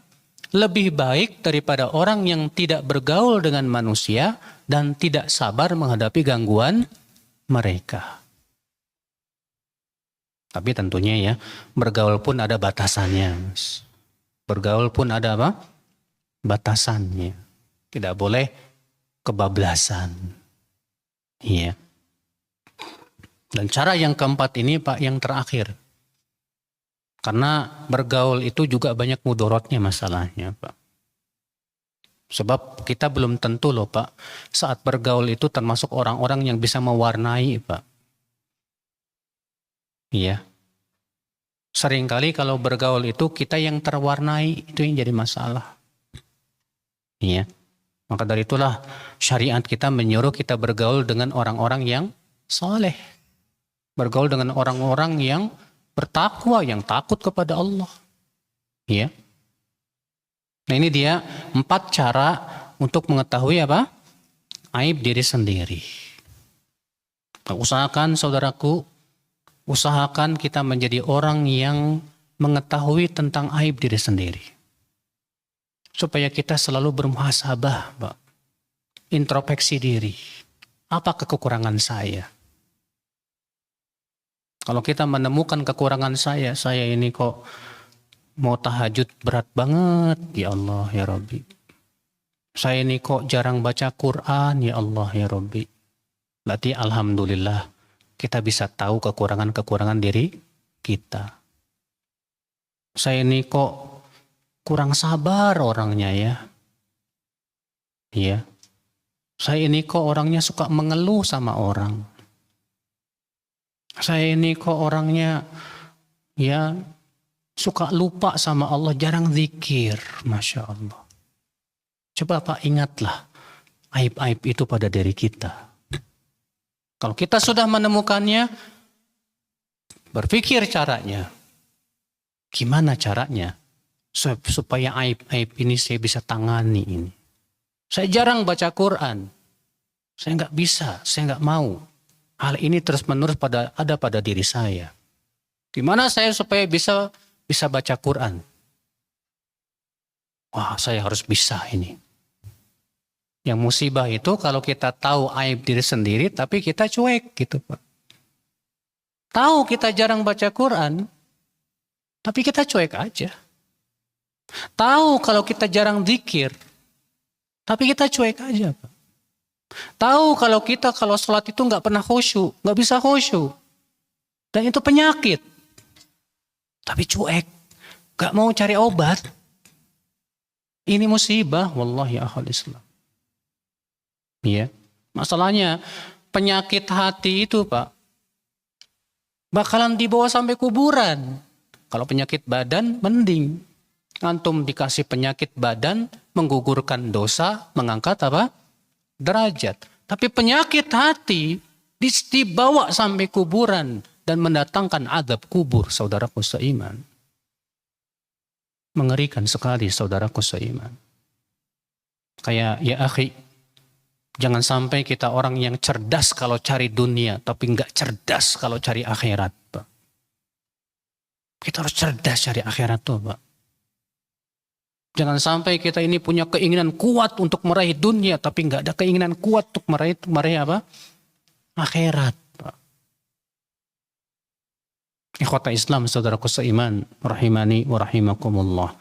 lebih baik daripada orang yang tidak bergaul dengan manusia dan tidak sabar menghadapi gangguan mereka. Tapi tentunya ya, bergaul pun ada batasannya. Bergaul pun ada apa? Batasannya. Tidak boleh kebablasan. Iya. Dan cara yang keempat ini Pak, yang terakhir. Karena bergaul itu juga banyak mudorotnya masalahnya Pak. Sebab kita belum tentu loh Pak, saat bergaul itu termasuk orang-orang yang bisa mewarnai Pak. Iya. Seringkali kalau bergaul itu kita yang terwarnai, itu yang jadi masalah. Iya. Maka dari itulah syariat kita menyuruh kita bergaul dengan orang-orang yang soleh. Bergaul dengan orang-orang yang bertakwa, yang takut kepada Allah. Iya. Nah ini dia 4 cara untuk mengetahui apa? Aib diri sendiri. Usahakan saudaraku, usahakan kita menjadi orang yang mengetahui tentang aib diri sendiri. Supaya kita selalu bermuhasabah, Pak. Introspeksi diri. Apa kekurangan saya? Kalau kita menemukan kekurangan saya ini kok mau tahajud berat banget, ya Allah, ya Rabbi. Saya ini kok jarang baca Quran, ya Allah, ya Rabbi. Berarti alhamdulillah kita bisa tahu kekurangan-kekurangan diri kita. Saya ini kok kurang sabar orangnya ya. Iya. Saya ini kok orangnya suka mengeluh sama orang. Saya ini kok orangnya ya suka lupa sama Allah, jarang zikir, Masya Allah. Coba Pak ingatlah aib-aib itu pada diri kita. Kalau kita sudah menemukannya, berpikir caranya. Gimana caranya? Supaya aib-aib ini saya bisa tangani ini. Saya jarang baca Quran. Saya nggak bisa, saya nggak mau. Hal ini terus-menerus ada pada diri saya. Gimana saya supaya bisa baca Quran? Wah, saya harus bisa ini. Yang musibah itu kalau kita tahu aib diri sendiri, tapi kita cuek gitu Pak. Tahu kita jarang baca Quran, tapi kita cuek aja. Tahu kalau kita jarang zikir, Tapi kita cuek aja, Pak. Tahu kalau kita kalau sholat itu nggak pernah khusyuk, nggak bisa khusyuk. Dan itu penyakit. Tapi cuek, nggak mau cari obat. Ini musibah, wallahi ya akhal Islam. Iya. Masalahnya penyakit hati itu, Pak, bakalan dibawa sampai kuburan. Kalau penyakit badan, mending. Antum dikasih penyakit badan, menggugurkan dosa, mengangkat apa? Derajat. Tapi penyakit hati dibawa sampai kuburan dan mendatangkan azab kubur, saudaraku seiman. Mengerikan sekali, saudaraku seiman. Kayak ya akhi, jangan sampai kita orang yang cerdas kalau cari dunia, tapi nggak cerdas kalau cari akhirat, Pak. Kita harus cerdas cari akhirat tuh, Pak. Jangan sampai kita ini punya keinginan kuat untuk meraih dunia, tapi nggak ada keinginan kuat untuk meraih apa? Akhirat, Pak. Ikhwata Islam, saudaraku seiman, rahimani wa rahimakumullah.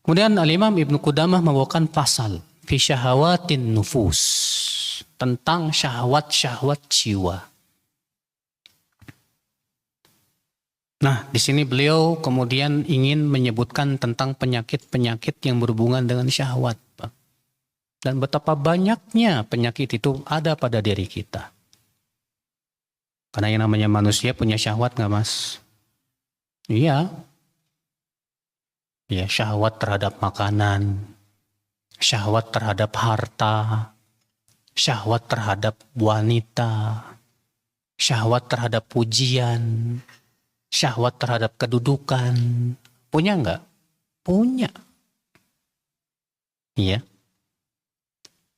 Kemudian Al-Imam Ibnu Qudamah membawakan pasal fi syahawatin nufus, tentang syahwat-syahwat jiwa. Nah, di sini beliau kemudian ingin menyebutkan tentang penyakit-penyakit yang berhubungan dengan syahwat, Pak. Dan betapa banyaknya penyakit itu ada pada diri kita. Karena yang namanya manusia punya syahwat nggak, Mas? Iya. Ya, syahwat terhadap makanan, syahwat terhadap harta, syahwat terhadap wanita, syahwat terhadap pujian, syahwat terhadap kedudukan. Punya enggak? Punya. Iya.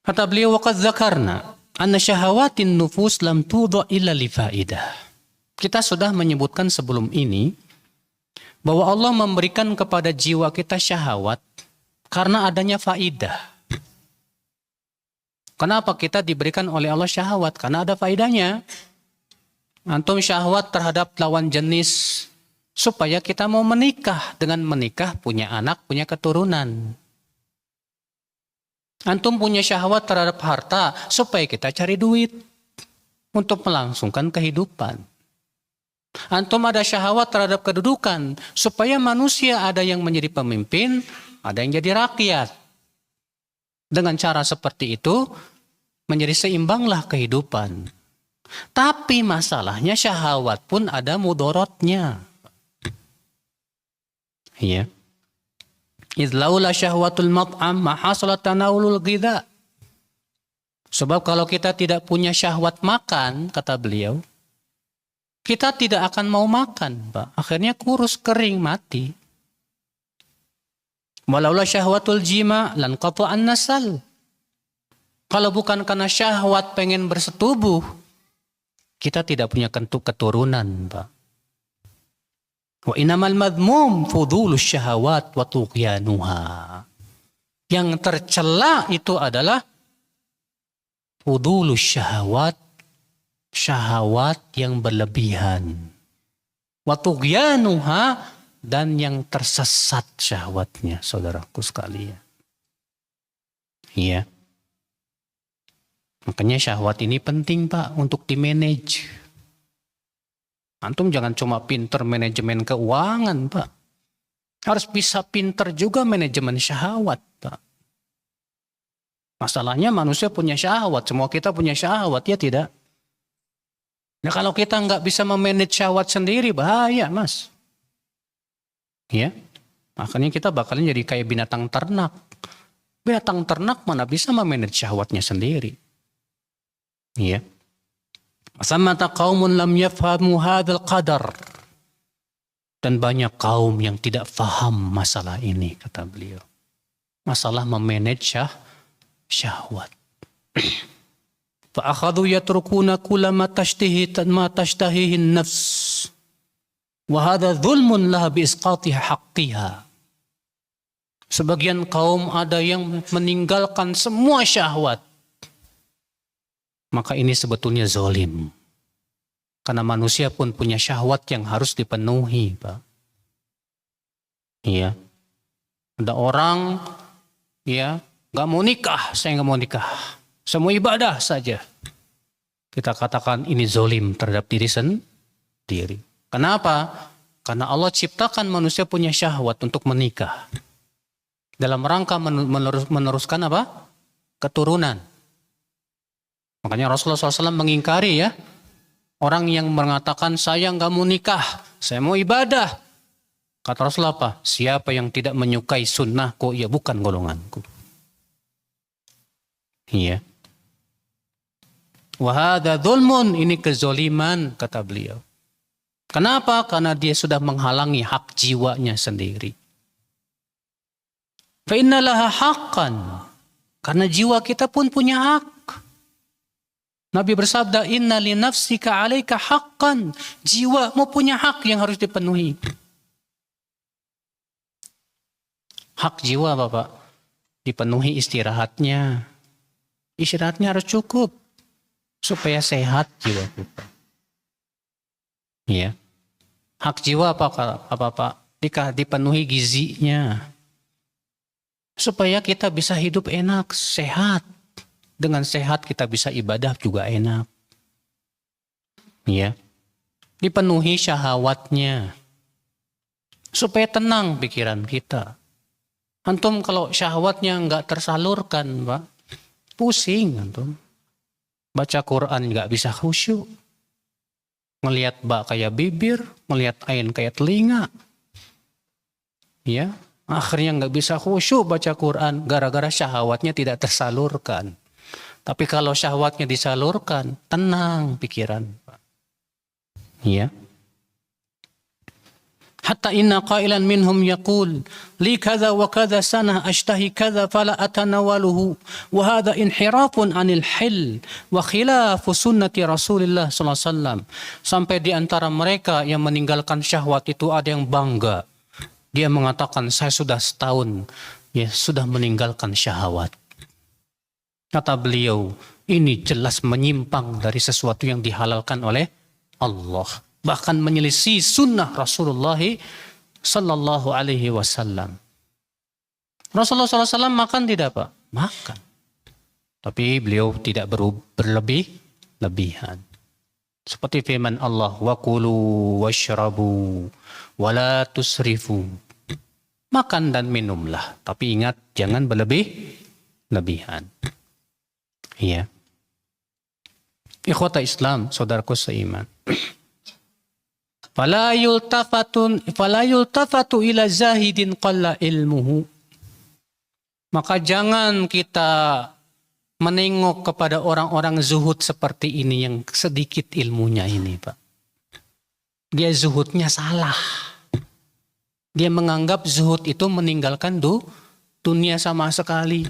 Kata beliau, waqad dzakarna anna syahawatin nufus lam tudha illa li faidah. Kita sudah menyebutkan sebelum ini bahwa Allah memberikan kepada jiwa kita syahwat karena adanya faidah. Kenapa kita diberikan oleh Allah syahwat? Karena ada faidahnya. Antum syahwat terhadap lawan jenis supaya kita mau menikah. Dengan menikah punya anak, punya keturunan. Antum punya syahwat terhadap harta supaya kita cari duit untuk melangsungkan kehidupan. Antum ada syahwat terhadap kedudukan supaya manusia ada yang menjadi pemimpin, ada yang jadi rakyat. Dengan cara seperti itu menjadi seimbanglah kehidupan. Tapi masalahnya syahwat pun ada mudorotnya. Iya. Idz laula syahwatul mat'am ma hasalat tanawulul ghidha. Sebab kalau kita tidak punya syahwat makan, kata beliau, kita tidak akan mau makan, Pak. Akhirnya kurus, kering, mati. Walaula syahwatul jima lan qata'an nasal. Kalau bukan karena syahwat pengen bersetubuh, kita tidak punya keturunan, Pak. Wa inamal madmum fudulus syahawat wa tughyanuha. Yang tercela itu adalah fudulus syahawat, syahwat yang berlebihan. Wa tughyanuha, dan yang tersesat syahwatnya, saudaraku sekalian. Iya. Makanya syahwat ini penting, Pak, untuk di-manage. Antum jangan cuma pinter manajemen keuangan, Pak. Harus bisa pinter juga manajemen syahwat, Pak. Masalahnya manusia punya syahwat, semua kita punya syahwat, ya tidak? Nah kalau kita nggak bisa memanage syahwat sendiri, bahaya, Mas. Ya, makanya kita bakalan jadi kayak binatang ternak. Binatang ternak mana bisa memanage syahwatnya sendiri. Iya. Samata qaumun lam yafhamu hadzal qadar. Dan banyak kaum yang tidak faham masalah ini, kata beliau. Masalah memanage syahwat. Fa akhadhu yatrukuna kulla ma tashtahihi an-nafs. Wa hadha dhulmun laha bi isqatiha haqqiha. Sebagian kaum ada yang meninggalkan semua syahwat. Maka ini sebetulnya zalim. Karena manusia pun punya syahwat yang harus dipenuhi, Pak. Iya. Ada orang ya Gak mau nikah, saya gak mau nikah. Semua ibadah saja. Kita katakan ini zolim terhadap diri sendiri. Kenapa? Karena Allah ciptakan manusia punya syahwat untuk menikah. Dalam rangka meneruskan apa? Keturunan. Makanya Rasulullah SAW mengingkari ya. Orang yang mengatakan saya gak mau nikah, saya mau ibadah. Kata Rasulullah apa? Siapa yang tidak menyukai sunnahku, ya bukan golonganku. Iya. Wahada dzulmun, ini kezoliman, kata beliau. Kenapa? Karena dia sudah menghalangi hak jiwanya sendiri. Fa innalaha haqqan. Karena jiwa kita pun punya hak. Nabi bersabda, inna li nafsika alaika haqqan. Jiwamu punya hak yang harus dipenuhi. Hak jiwa Bapak, dipenuhi istirahatnya. Istirahatnya harus cukup supaya sehat jiwa kita. Ya. Hak jiwa apa Pak? Dipenuhi gizinya. Supaya kita bisa hidup enak, sehat. Dengan sehat kita bisa ibadah juga enak. Ya. Dipenuhi syahwatnya. Supaya tenang pikiran kita. Antum kalau syahwatnya nggak tersalurkan, Pak, pusing antum. Baca Quran nggak bisa khusyuk. Ngelihat ba kayak bibir, ngelihat ain kayak telinga. Ya, akhirnya nggak bisa khusyuk baca Quran gara-gara syahwatnya tidak tersalurkan. Tapi kalau syahwatnya disalurkan, tenang pikiran, Pak. Ya. Hatta inna qailan minhum yaqul li kadza wa kadza sana ashtahi kadza fala atanawaluhu wa hadha inhirafun anil hil wa khilafu sunnati Rasulillah sallallahu alaihi wasallam. Sampai di antara mereka yang meninggalkan syahwat itu ada yang bangga. Dia mengatakan saya sudah setahun ya sudah meninggalkan syahwat. Kata beliau, ini jelas menyimpang dari sesuatu yang dihalalkan oleh Allah. Bahkan menyelisih sunnah Rasulullah sallallahu alaihi wasallam. Rasulullah SAW makan tidak Pak? Makan. Tapi beliau tidak berlebih-lebihan. Seperti firman Allah, wa kulu washrabu wa la tusrifu. Makan dan minumlah, tapi ingat jangan berlebih-lebihan. Iya. Ikhwata Islam, saudaraku seiman. Fala yultafatu ila zahidin qalla ilmuhu. Maka jangan kita menengok kepada orang-orang zuhud seperti ini yang sedikit ilmunya ini, Pak. Dia zuhudnya salah. Dia menganggap zuhud itu meninggalkan dunia sama sekali.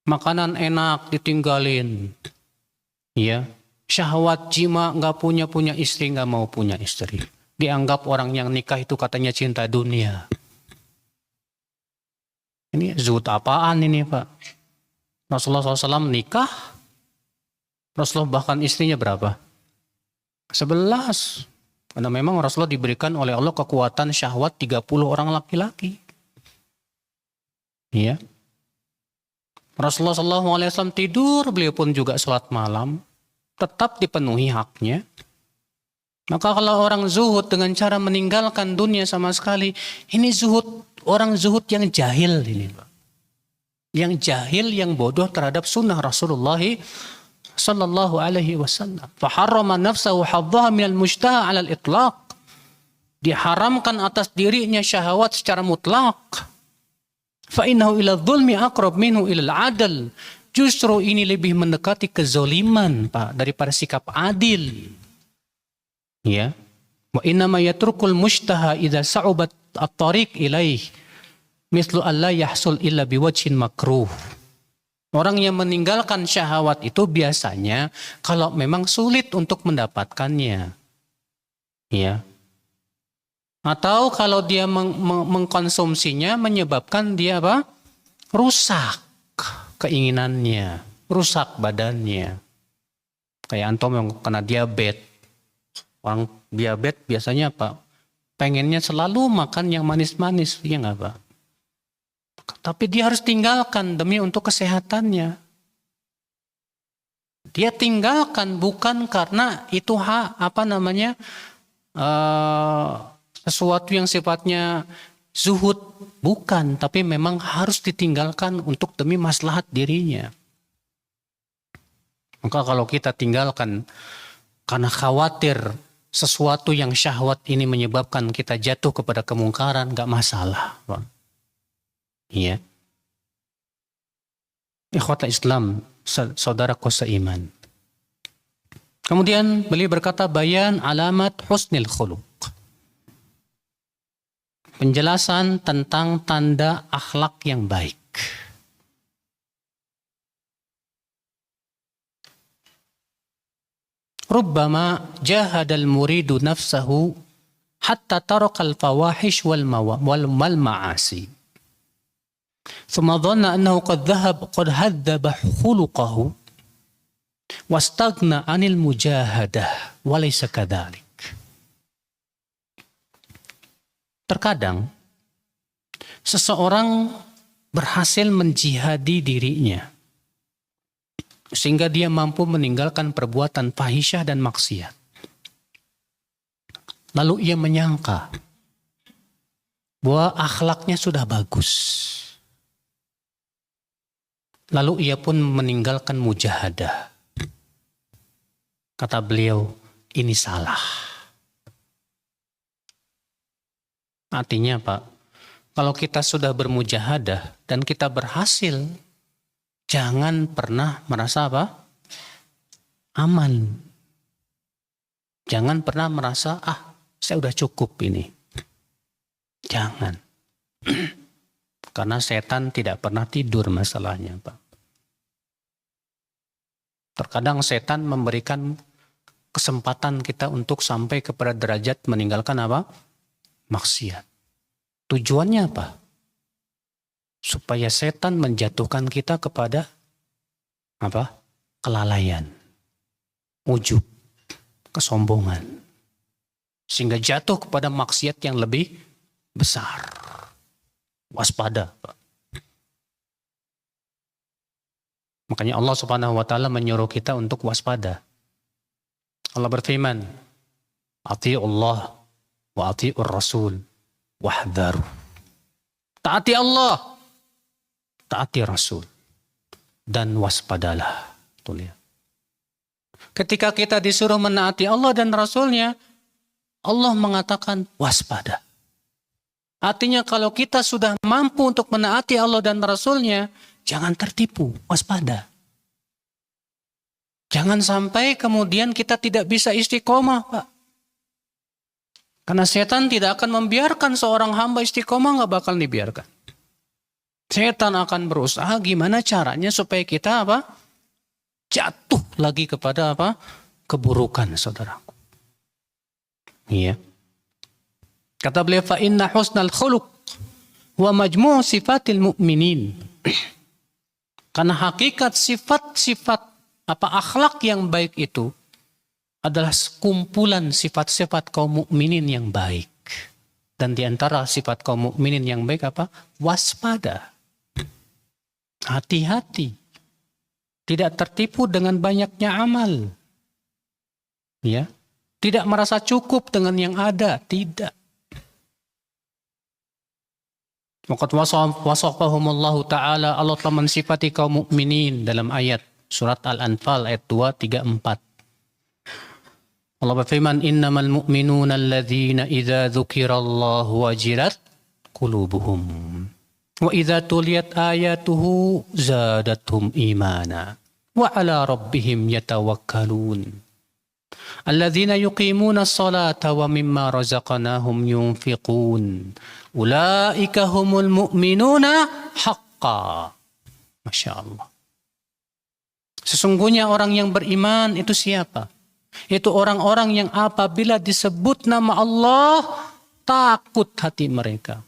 Makanan enak ditinggalin. Ya. Syahwat jima nggak punya istri, nggak mau punya istri. Dianggap orang yang nikah itu katanya cinta dunia. Ini zuhud apaan ini Pak? Rasulullah SAW nikah. Rasulullah bahkan istrinya berapa? 11. Karena memang Rasulullah diberikan oleh Allah kekuatan syahwat 30 orang laki-laki. Iya. Rasulullah SAW tidur, beliau pun juga sholat malam. Tetap dipenuhi haknya. Maka kalau orang zuhud dengan cara meninggalkan dunia sama sekali, ini zuhud, orang zuhud yang jahil ini, Pak. Yang jahil, yang bodoh terhadap sunnah Rasulullah sallallahu alaihi wasallam. Faharrama nafsahu haddaha minal mushtaha 'alal itlaq. Diharamkan atas dirinya syahwat secara mutlak. Fa innahu ila dzulmi aqrab minhu ila al-'adl. Justru ini lebih mendekati kezoliman, Pak, daripada sikap adil. Ya. Wa innama yatrukul mushtaha idza sa'ubat at-tariq ilaih. Mislu alla yahsul illa biwajhin makruh. Orang yang meninggalkan syahwat itu biasanya kalau memang sulit untuk mendapatkannya. Ya. Atau kalau dia mengkonsumsinya menyebabkan dia apa? Rusak keinginannya, rusak badannya. Kayak antum yang kena diabetes. Orang diabetes biasanya apa? Pengennya selalu makan yang manis-manis, ya nggak Pak? Tapi dia harus tinggalkan demi untuk kesehatannya. Dia tinggalkan bukan karena itu sesuatu yang sifatnya zuhud, bukan, tapi memang harus ditinggalkan untuk demi maslahat dirinya. Maka kalau kita tinggalkan karena khawatir sesuatu yang syahwat ini menyebabkan kita jatuh kepada kemungkaran, gak masalah. Iya. Ikhwata Islam, saudaraku seiman. Kemudian beliau berkata, bayan alamat husnil khuluq. Penjelasan tentang tanda akhlak yang baik. Rubbama jahadal muridu nafsahu hatta tarakal fawahish wal ma'asi. Thumma dhanna annahu qad hadzaba khuluqahu wastaghna 'anil mujahadah wa laysa kadzalik. Terkadang seseorang berhasil menjihadi dirinya sehingga dia mampu meninggalkan perbuatan fahisyah dan maksiat. Lalu ia menyangka bahwa akhlaknya sudah bagus. Lalu ia pun meninggalkan mujahadah. Kata beliau, ini salah. Artinya Pak, kalau kita sudah bermujahadah dan kita berhasil, jangan pernah merasa aman. Jangan pernah merasa, saya udah cukup ini. Jangan. Karena setan tidak pernah tidur masalahnya, Pak. Terkadang setan memberikan kesempatan kita untuk sampai kepada derajat meninggalkan maksiat. Tujuannya apa? Supaya setan menjatuhkan kita kepada kelalaian, ujub, kesombongan, sehingga jatuh kepada maksiat yang lebih besar. Waspada, Pak. Makanya Allah Subhanahu wa taala menyuruh kita untuk waspada. Allah berfirman, "Atii'ullah wa atii'ur rasul wahdharu." Taati Allah, taati Rasul, dan waspadalah. Tuh lihat. Ketika kita disuruh menaati Allah dan Rasulnya, Allah mengatakan waspada. Artinya kalau kita sudah mampu untuk menaati Allah dan Rasulnya, jangan tertipu, waspada. Jangan sampai kemudian kita tidak bisa istiqomah, Pak. Karena setan tidak akan membiarkan seorang hamba istiqomah, gak bakal dibiarkan. Setan akan berusaha gimana caranya supaya kita jatuh lagi kepada keburukan, saudaraku. Iya. Kata beliau, fa inna husnal khuluq wa majmu' sifatil mu'minin. Karena hakikat sifat-sifat akhlak yang baik itu adalah kumpulan sifat-sifat kaum mukminin yang baik. Dan di antara sifat kaum mukminin yang baik waspada. Hati-hati. Tidak tertipu dengan banyaknya amal. Ya. Tidak merasa cukup dengan yang ada, tidak. Waqad wasafahumullahu ta'ala, Allah telah mensifati kaum mukminin dalam ayat surat Al-Anfal ayat 2, 3, 4. Allah berfirman, innamal mu'minuna alladzina idza dzukirallahu wajilat qulubuhum wa idza tuliyat ayatuhu zadatuhum imana wa ala rabbihim yatawakkalun alladzina yuqimuna as-salata wa mimma razaqnahum yunfiqun ulaika humul mu'minuna haqqan. Masya Allah. Sesungguhnya orang yang beriman itu siapa? Itu orang-orang yang apabila disebut nama Allah, takut hati mereka.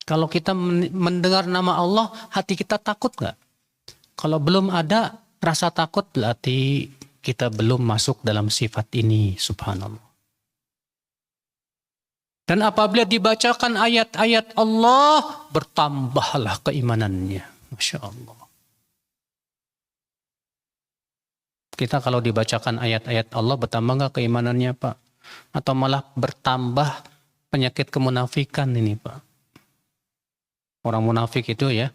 Kalau kita mendengar nama Allah, hati kita takut nggak? Kalau belum ada rasa takut, berarti kita belum masuk dalam sifat ini, subhanallah. Dan apabila dibacakan ayat-ayat Allah, bertambahlah keimanannya. Masya Allah. Kita kalau dibacakan ayat-ayat Allah, bertambah nggak keimanannya, Pak? Atau malah bertambah penyakit kemunafikan ini, Pak? Orang munafik itu ya,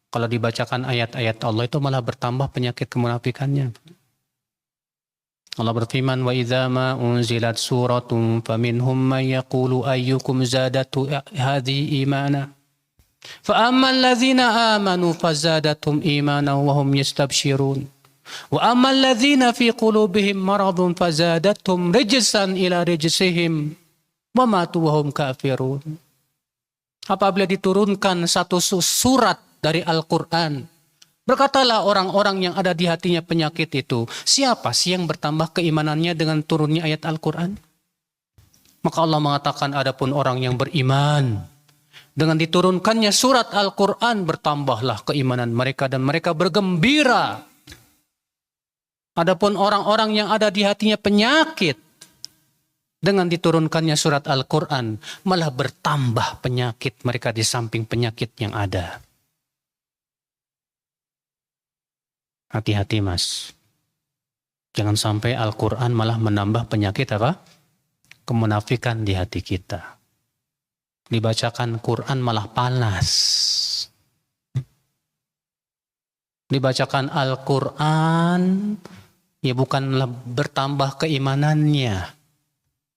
kalau dibacakan ayat-ayat Allah itu malah bertambah penyakit kemunafikannya. Allah berfirman, wa idza ma unzilat suratun faminhum man yaqulu ayyukum zadatu hadhihi imana fa ammal ladzina amanu fazadatum imana wa hum yastabshirun wa ammal ladzina fi qulubihim maradun fazadatum rijsan ila rijsihim wa matu wa hum kafirun. Apabila diturunkan satu surat dari Al-Qur'an, berkatalah orang-orang yang ada di hatinya penyakit itu, siapa sih yang bertambah keimanannya dengan turunnya ayat Al-Quran? Maka Allah mengatakan, adapun orang yang beriman, dengan diturunkannya surat Al-Quran, bertambahlah keimanan mereka dan mereka bergembira. Adapun orang-orang yang ada di hatinya penyakit, dengan diturunkannya surat Al-Quran, malah bertambah penyakit mereka di samping penyakit yang ada. Hati-hati mas. Jangan sampai Al-Quran malah menambah penyakit apa? Kemunafikan di hati kita. Dibacakan Quran malah panas. Dibacakan Al-Quran, ya bukanlah bertambah keimanannya.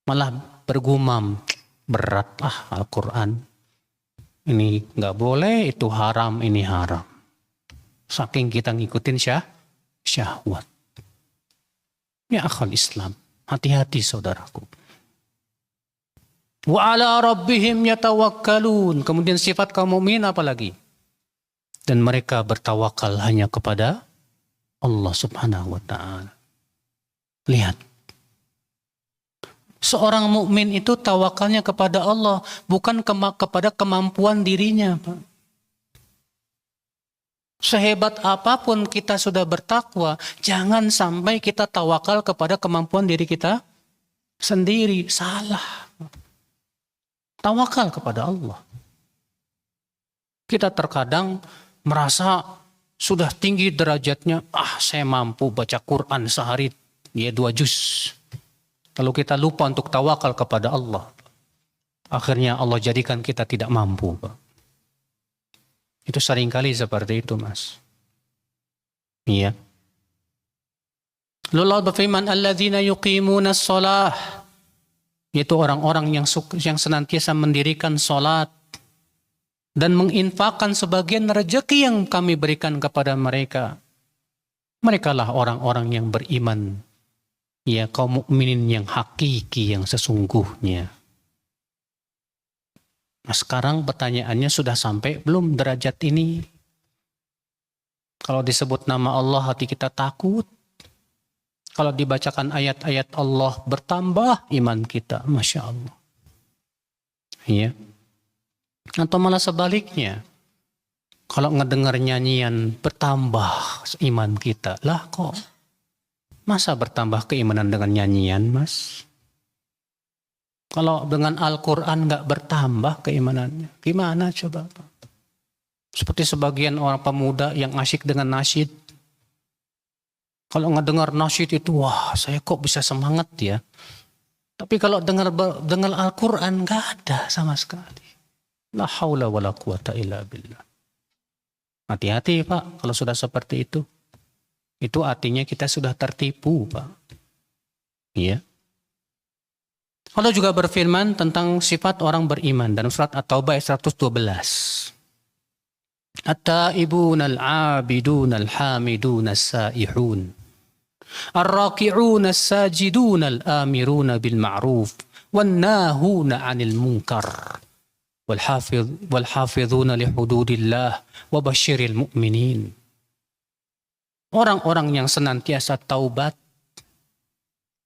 Malah bergumam, beratlah Al-Quran. Ini nggak boleh, itu haram, ini haram. Saking kita ngikutin syahwat. Ya akhal Islam, hati-hati saudaraku. Wa ala rabbihim yatawakkalun. Kemudian sifat kaum mukmin apa lagi? Dan mereka bertawakal hanya kepada Allah Subhanahu wa taala. Lihat. Seorang mukmin itu tawakalnya kepada Allah, bukan kepada kemampuan dirinya, Pak. Sehebat apapun kita sudah bertakwa, jangan sampai kita tawakal kepada kemampuan diri kita sendiri. Salah. Tawakal kepada Allah. Kita terkadang merasa sudah tinggi derajatnya, saya mampu baca Quran sehari, ya 2 juz. Lalu kita lupa untuk tawakal kepada Allah. Akhirnya Allah jadikan kita tidak mampu, Pak. Itu seringkali seperti itu, Mas. Iya. Lalu Allah berfirman, alladzina yuqimuna shalah, yaitu orang-orang yang senantiasa mendirikan salat dan menginfakkan sebagian rezeki yang kami berikan kepada mereka. Merekalah orang-orang yang beriman. Ya, kaum mukminin yang hakiki, yang sesungguhnya. Nah, sekarang pertanyaannya sudah sampai belum derajat ini? Kalau disebut nama Allah hati kita takut. Kalau dibacakan ayat-ayat Allah bertambah iman kita. Masya Allah. Iya. Atau malah sebaliknya. Kalau ngedengar nyanyian bertambah iman kita. Lah kok? Masa bertambah keimanan dengan nyanyian, Mas? Kalau dengan Al-Quran nggak bertambah keimanannya, gimana coba? Seperti sebagian orang pemuda yang asyik dengan nasyid. Kalau ngedengar nasyid itu, wah saya kok bisa semangat ya. Tapi kalau dengar Al-Quran nggak ada sama sekali. La haula wala quwata illa billah. Hati-hati Pak, kalau sudah seperti itu. Itu artinya kita sudah tertipu, Pak. Iya. Allah juga berfirman tentang sifat orang beriman dalam surat At-Taubah ayat 112. At-taibun al-abidun al-hamidun as-saihun ar-raki'un as-sajidun al-amirun bil ma'ruf wan-nahuna 'anil munkar wal-hafizuna li hududillah wa basyiril mu'minin. Orang-orang yang senantiasa taubat,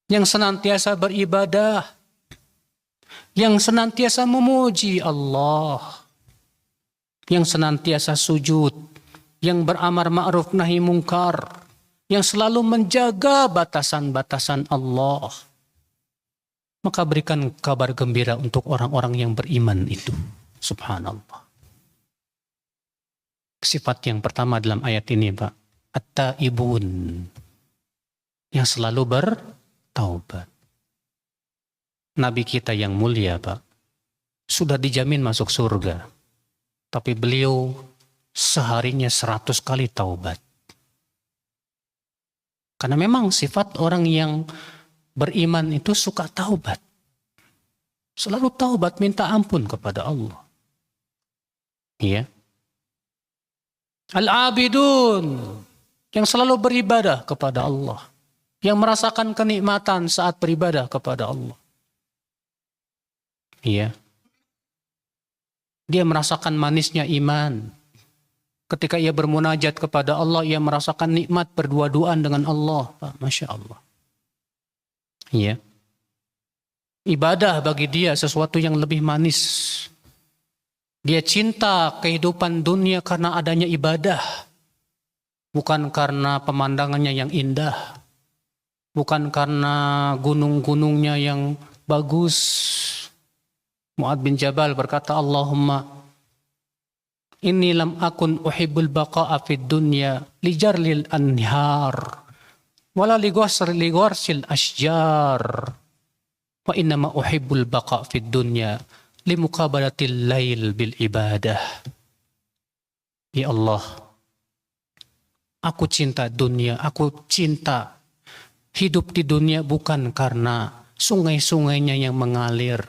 yang senantiasa beribadah, yang senantiasa memuji Allah, yang senantiasa sujud, yang beramar ma'ruf nahi mungkar, yang selalu menjaga batasan-batasan Allah. maka berikan kabar gembira untuk orang-orang yang beriman itu. Subhanallah. Sifat yang pertama dalam ayat ini, Pak, at-taibun, yang selalu bertaubat. Nabi kita yang mulia, Pak, sudah dijamin masuk surga, tapi beliau seharinya 100 kali taubat. Karena memang sifat orang yang beriman itu suka taubat. Selalu taubat, minta ampun kepada Allah. Iya. Al-abidun, yang selalu beribadah kepada Allah, yang merasakan kenikmatan saat beribadah kepada Allah. Iya. Dia merasakan manisnya iman. Ketika ia bermunajat kepada Allah, ia merasakan nikmat berdua-duaan dengan Allah. Masya Allah. Iya. Ibadah bagi dia sesuatu yang lebih manis. Dia cinta kehidupan dunia karena adanya ibadah. Bukan karena pemandangannya yang indah. Bukan karena gunung-gunungnya yang bagus. Mu'adz bin Jabal berkata, Allahumma inni lam akun uhibbul baqa'a fid dunya li jarlil anhar wala li gharsil ashjar wa innama uhibbul baqa' fid dunya li muqabalatil lail bil ibadah. Ya Allah, aku cinta dunia, aku cinta hidup di dunia bukan karena sungai-sungainya yang mengalir,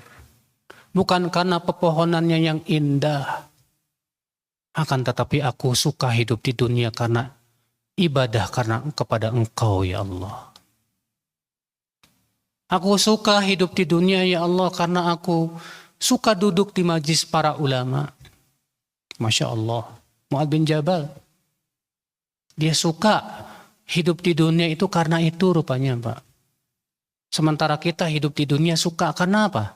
bukan karena pepohonannya yang indah. Akan tetapi aku suka hidup di dunia karena ibadah karena kepada Engkau, ya Allah. Aku suka hidup di dunia, ya Allah, karena aku suka duduk di majlis para ulama. Masya Allah. Mu'adz bin Jabal, dia suka hidup di dunia itu karena itu rupanya, Pak. Sementara kita hidup di dunia suka karena apa?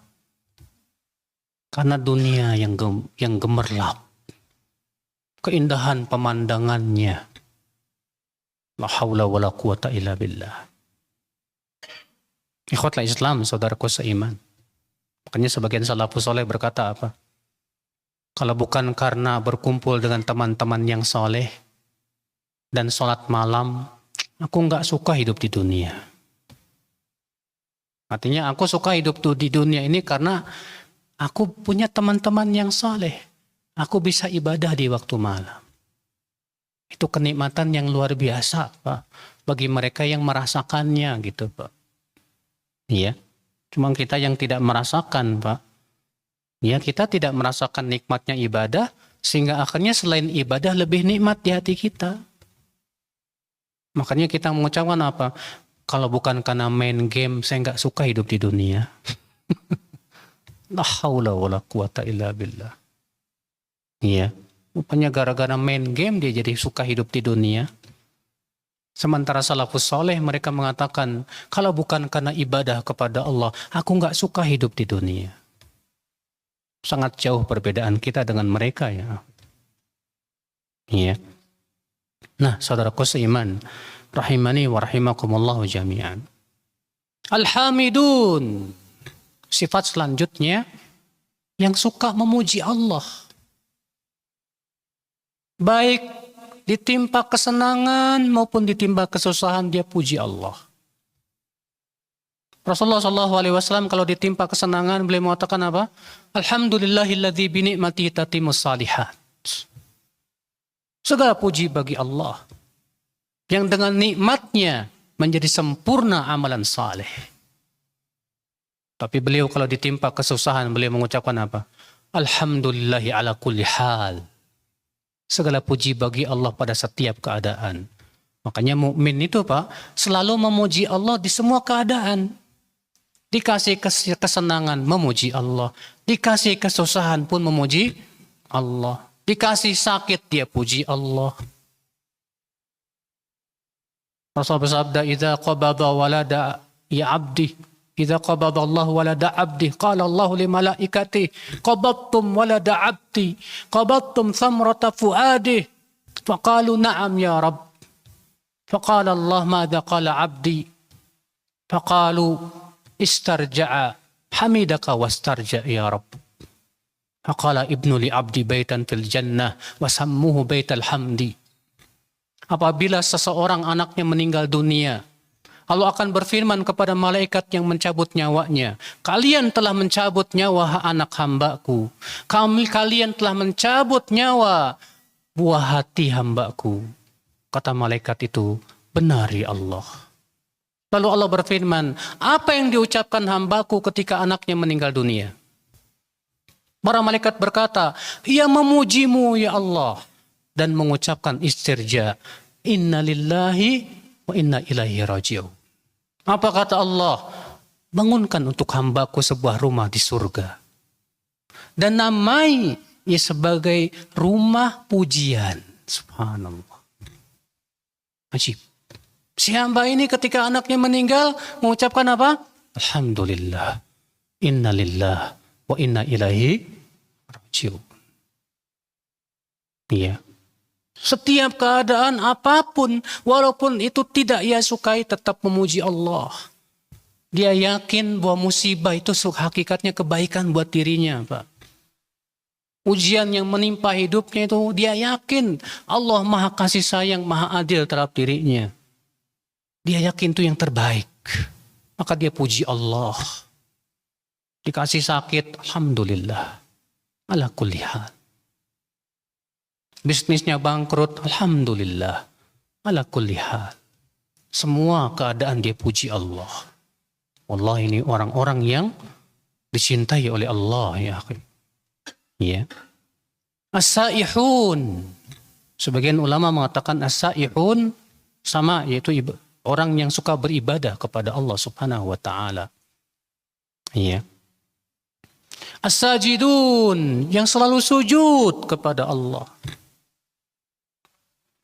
Karena dunia yang gemerlap. Keindahan pemandangannya. La haula wa la quwata illa billah. Ikhwatul Islam, saudaraku seiman. Makanya sebagian salafus soleh berkata apa? Kalau bukan karena berkumpul dengan teman-teman yang soleh dan sholat malam, aku nggak suka hidup di dunia. Artinya aku suka hidup di dunia ini karena aku punya teman-teman yang soleh. Aku bisa ibadah di waktu malam. Itu kenikmatan yang luar biasa, Pak, bagi mereka yang merasakannya gitu, Pak. Iya. Cuma kita yang tidak merasakan, Pak. Ya, kita tidak merasakan nikmatnya ibadah, sehingga akhirnya selain ibadah lebih nikmat di hati kita. Makanya kita mengucapkan apa? Kalau bukan karena main game, saya nggak suka hidup di dunia. La haula wa la quwata illa billah. Iya. Rupanya gara-gara main game dia jadi suka hidup di dunia. Sementara salafus soleh mereka mengatakan, kalau bukan karena ibadah kepada Allah, aku nggak suka hidup di dunia. Sangat jauh perbedaan kita dengan mereka, ya. Iya. Nah, saudaraku seiman, rahimani wa rahimakumullahu jami'an. Alhamidun. Sifat selanjutnya yang suka memuji Allah. Baik ditimpa kesenangan maupun ditimpa kesusahan, dia puji Allah. Rasulullah SAW kalau ditimpa kesenangan, beliau mengatakan apa? Alhamdulillahilladzi binikmati tatimus salihat. Segala puji bagi Allah yang dengan nikmatnya menjadi sempurna amalan saleh. Tapi beliau kalau ditimpa kesusahan, beliau mengucapkan apa? Alhamdulillahi ala kulli hal. Segala puji bagi Allah pada setiap keadaan. Makanya mukmin itu, Pak, selalu memuji Allah di semua keadaan. Dikasih kesenangan, memuji Allah. Dikasih kesusahan pun memuji Allah. Dikasih sakit, dia puji Allah. Rasul bersabda, "Idza qabada walada ya abdi, idza qabada Allah walada abdi, qala Allah li malaikati, qabadtum walada abdi, qabadtum thamrata fuadi." Faqalu, "Na'am ya Rabb." Faqala Allah, "Madza qala abdi?" Faqalu, "Istarja'a hamidaka wastarja ya Rabb. Faqala ibnu li abdi baitan fil jannah wasammuhu baital hamdi. Apabila seseorang anaknya meninggal dunia, Allah akan berfirman kepada malaikat yang mencabut nyawanya, kalian telah mencabut nyawa anak hambaku. Kalian telah mencabut nyawa buah hati hambaku. Kata malaikat itu, benar ya Allah. Lalu Allah berfirman, apa yang diucapkan hambaku ketika anaknya meninggal dunia? Para malaikat berkata, ia memujimu ya Allah. Dan mengucapkan istirja, inna lillahi wa inna ilaihi raji'un. Apa kata Allah? Bangunkan untuk hambaku sebuah rumah di surga. Dan namai ia sebagai rumah pujian. Subhanallah. Ajib. Si hamba ini ketika anaknya meninggal mengucapkan apa? Alhamdulillah. Inna lillah wa inna ilaihi raji'un. Iya. Setiap keadaan apapun, walaupun itu tidak ia sukai, tetap memuji Allah. Dia yakin bahwa musibah itu hakikatnya kebaikan buat dirinya, Pak. Ujian yang menimpa hidupnya itu, dia yakin Allah maha kasih sayang, maha adil terhadap dirinya. Dia yakin itu yang terbaik. Maka dia puji Allah. Dikasih sakit, alhamdulillah. Ala kulli hal. Bisnisnya bangkrut, alhamdulillah. Ala kulli hal. Semua keadaan dia puji Allah. Wallah, ini orang-orang yang dicintai oleh Allah ya akhi. Ya. As-saihun. Sebagian ulama mengatakan as-saihun sama, yaitu orang yang suka beribadah kepada Allah Subhanahu wa taala. Ya. As-sajidun, yang selalu sujud kepada Allah.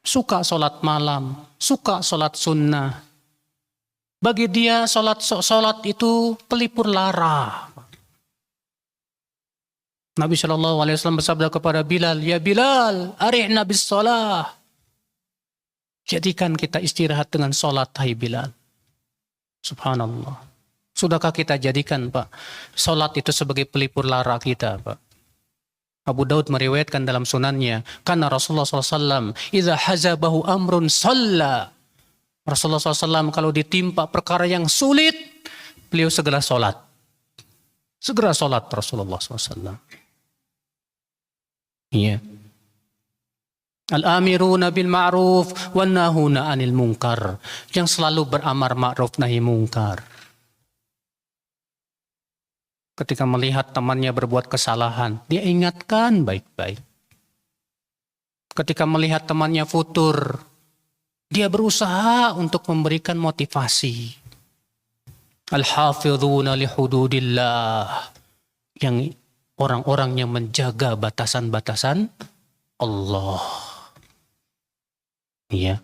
Suka sholat malam, suka sholat sunnah. Bagi dia sholat itu pelipur lara. Nabi SAW bersabda kepada Bilal, ya Bilal, arihna bis sholah. Jadikan kita istirahat dengan sholat, hai Bilal. Subhanallah. Sudahkah kita jadikan, Pak, sholat itu sebagai pelipur lara kita, Pak? Abu Daud meriwayatkan dalam sunannya, karena Rasulullah SAW, idza hazabahu amrun shalla. Rasulullah SAW kalau ditimpa perkara yang sulit, beliau segera sholat. Segera sholat Rasulullah SAW. Iya. Al-amiruna bil ma'ruf wan nahuna 'anil munkar. Yang selalu beramar ma'ruf nahi munkar. Ketika melihat temannya berbuat kesalahan, dia ingatkan baik-baik. Ketika melihat temannya futur, dia berusaha untuk memberikan motivasi. Al-hafidhuna li hududillah. Yang orang-orang yang menjaga batasan-batasan Allah. Iya.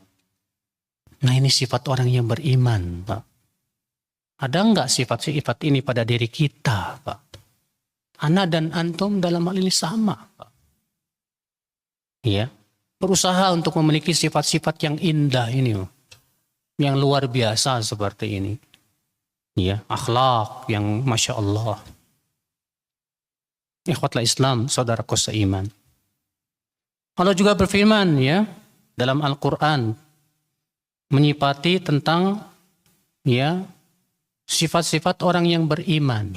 Nah, ini sifat orang yang beriman, Pak. Ada enggak sifat-sifat ini pada diri kita, Pak? Ana dan antum dalam hal ini sama, Pak. Iya. Berusaha untuk memiliki sifat-sifat yang indah ini, yang luar biasa seperti ini. Iya, akhlak yang Masya Allah. Ikhwatul Islam, saudaraku seiman. Allah juga berfirman ya dalam Al-Quran menyifati tentang ya sifat-sifat orang yang beriman.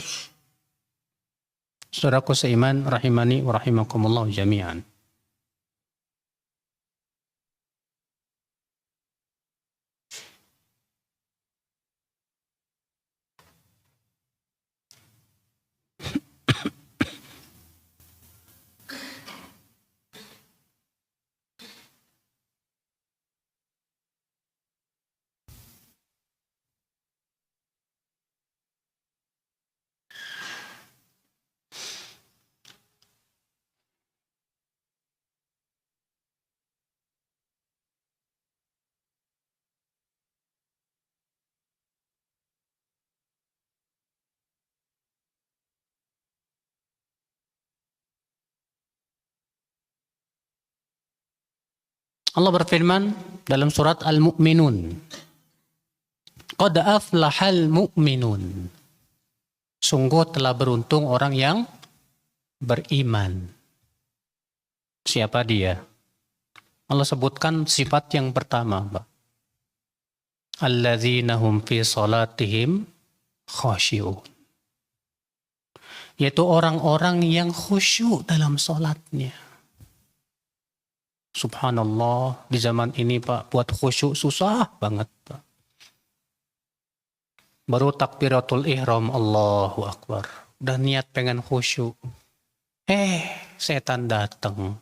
Saudaraku seiman, rahimani wa rahimakumullah jami'an. Allah berfirman dalam surat Al-Mu'minun. Qad aflahal mu'minun. Sungguh telah beruntung orang yang beriman. Siapa dia? Allah sebutkan sifat yang pertama, Pak. Alladzina hum fi salatihim khashi'un. Yaitu orang-orang yang khusyuk dalam salatnya. Subhanallah, di zaman ini Pak, buat khusyuk susah banget Pak. Baru takbiratul ihram, Allahu Akbar. Udah niat pengen khusyuk. Setan datang.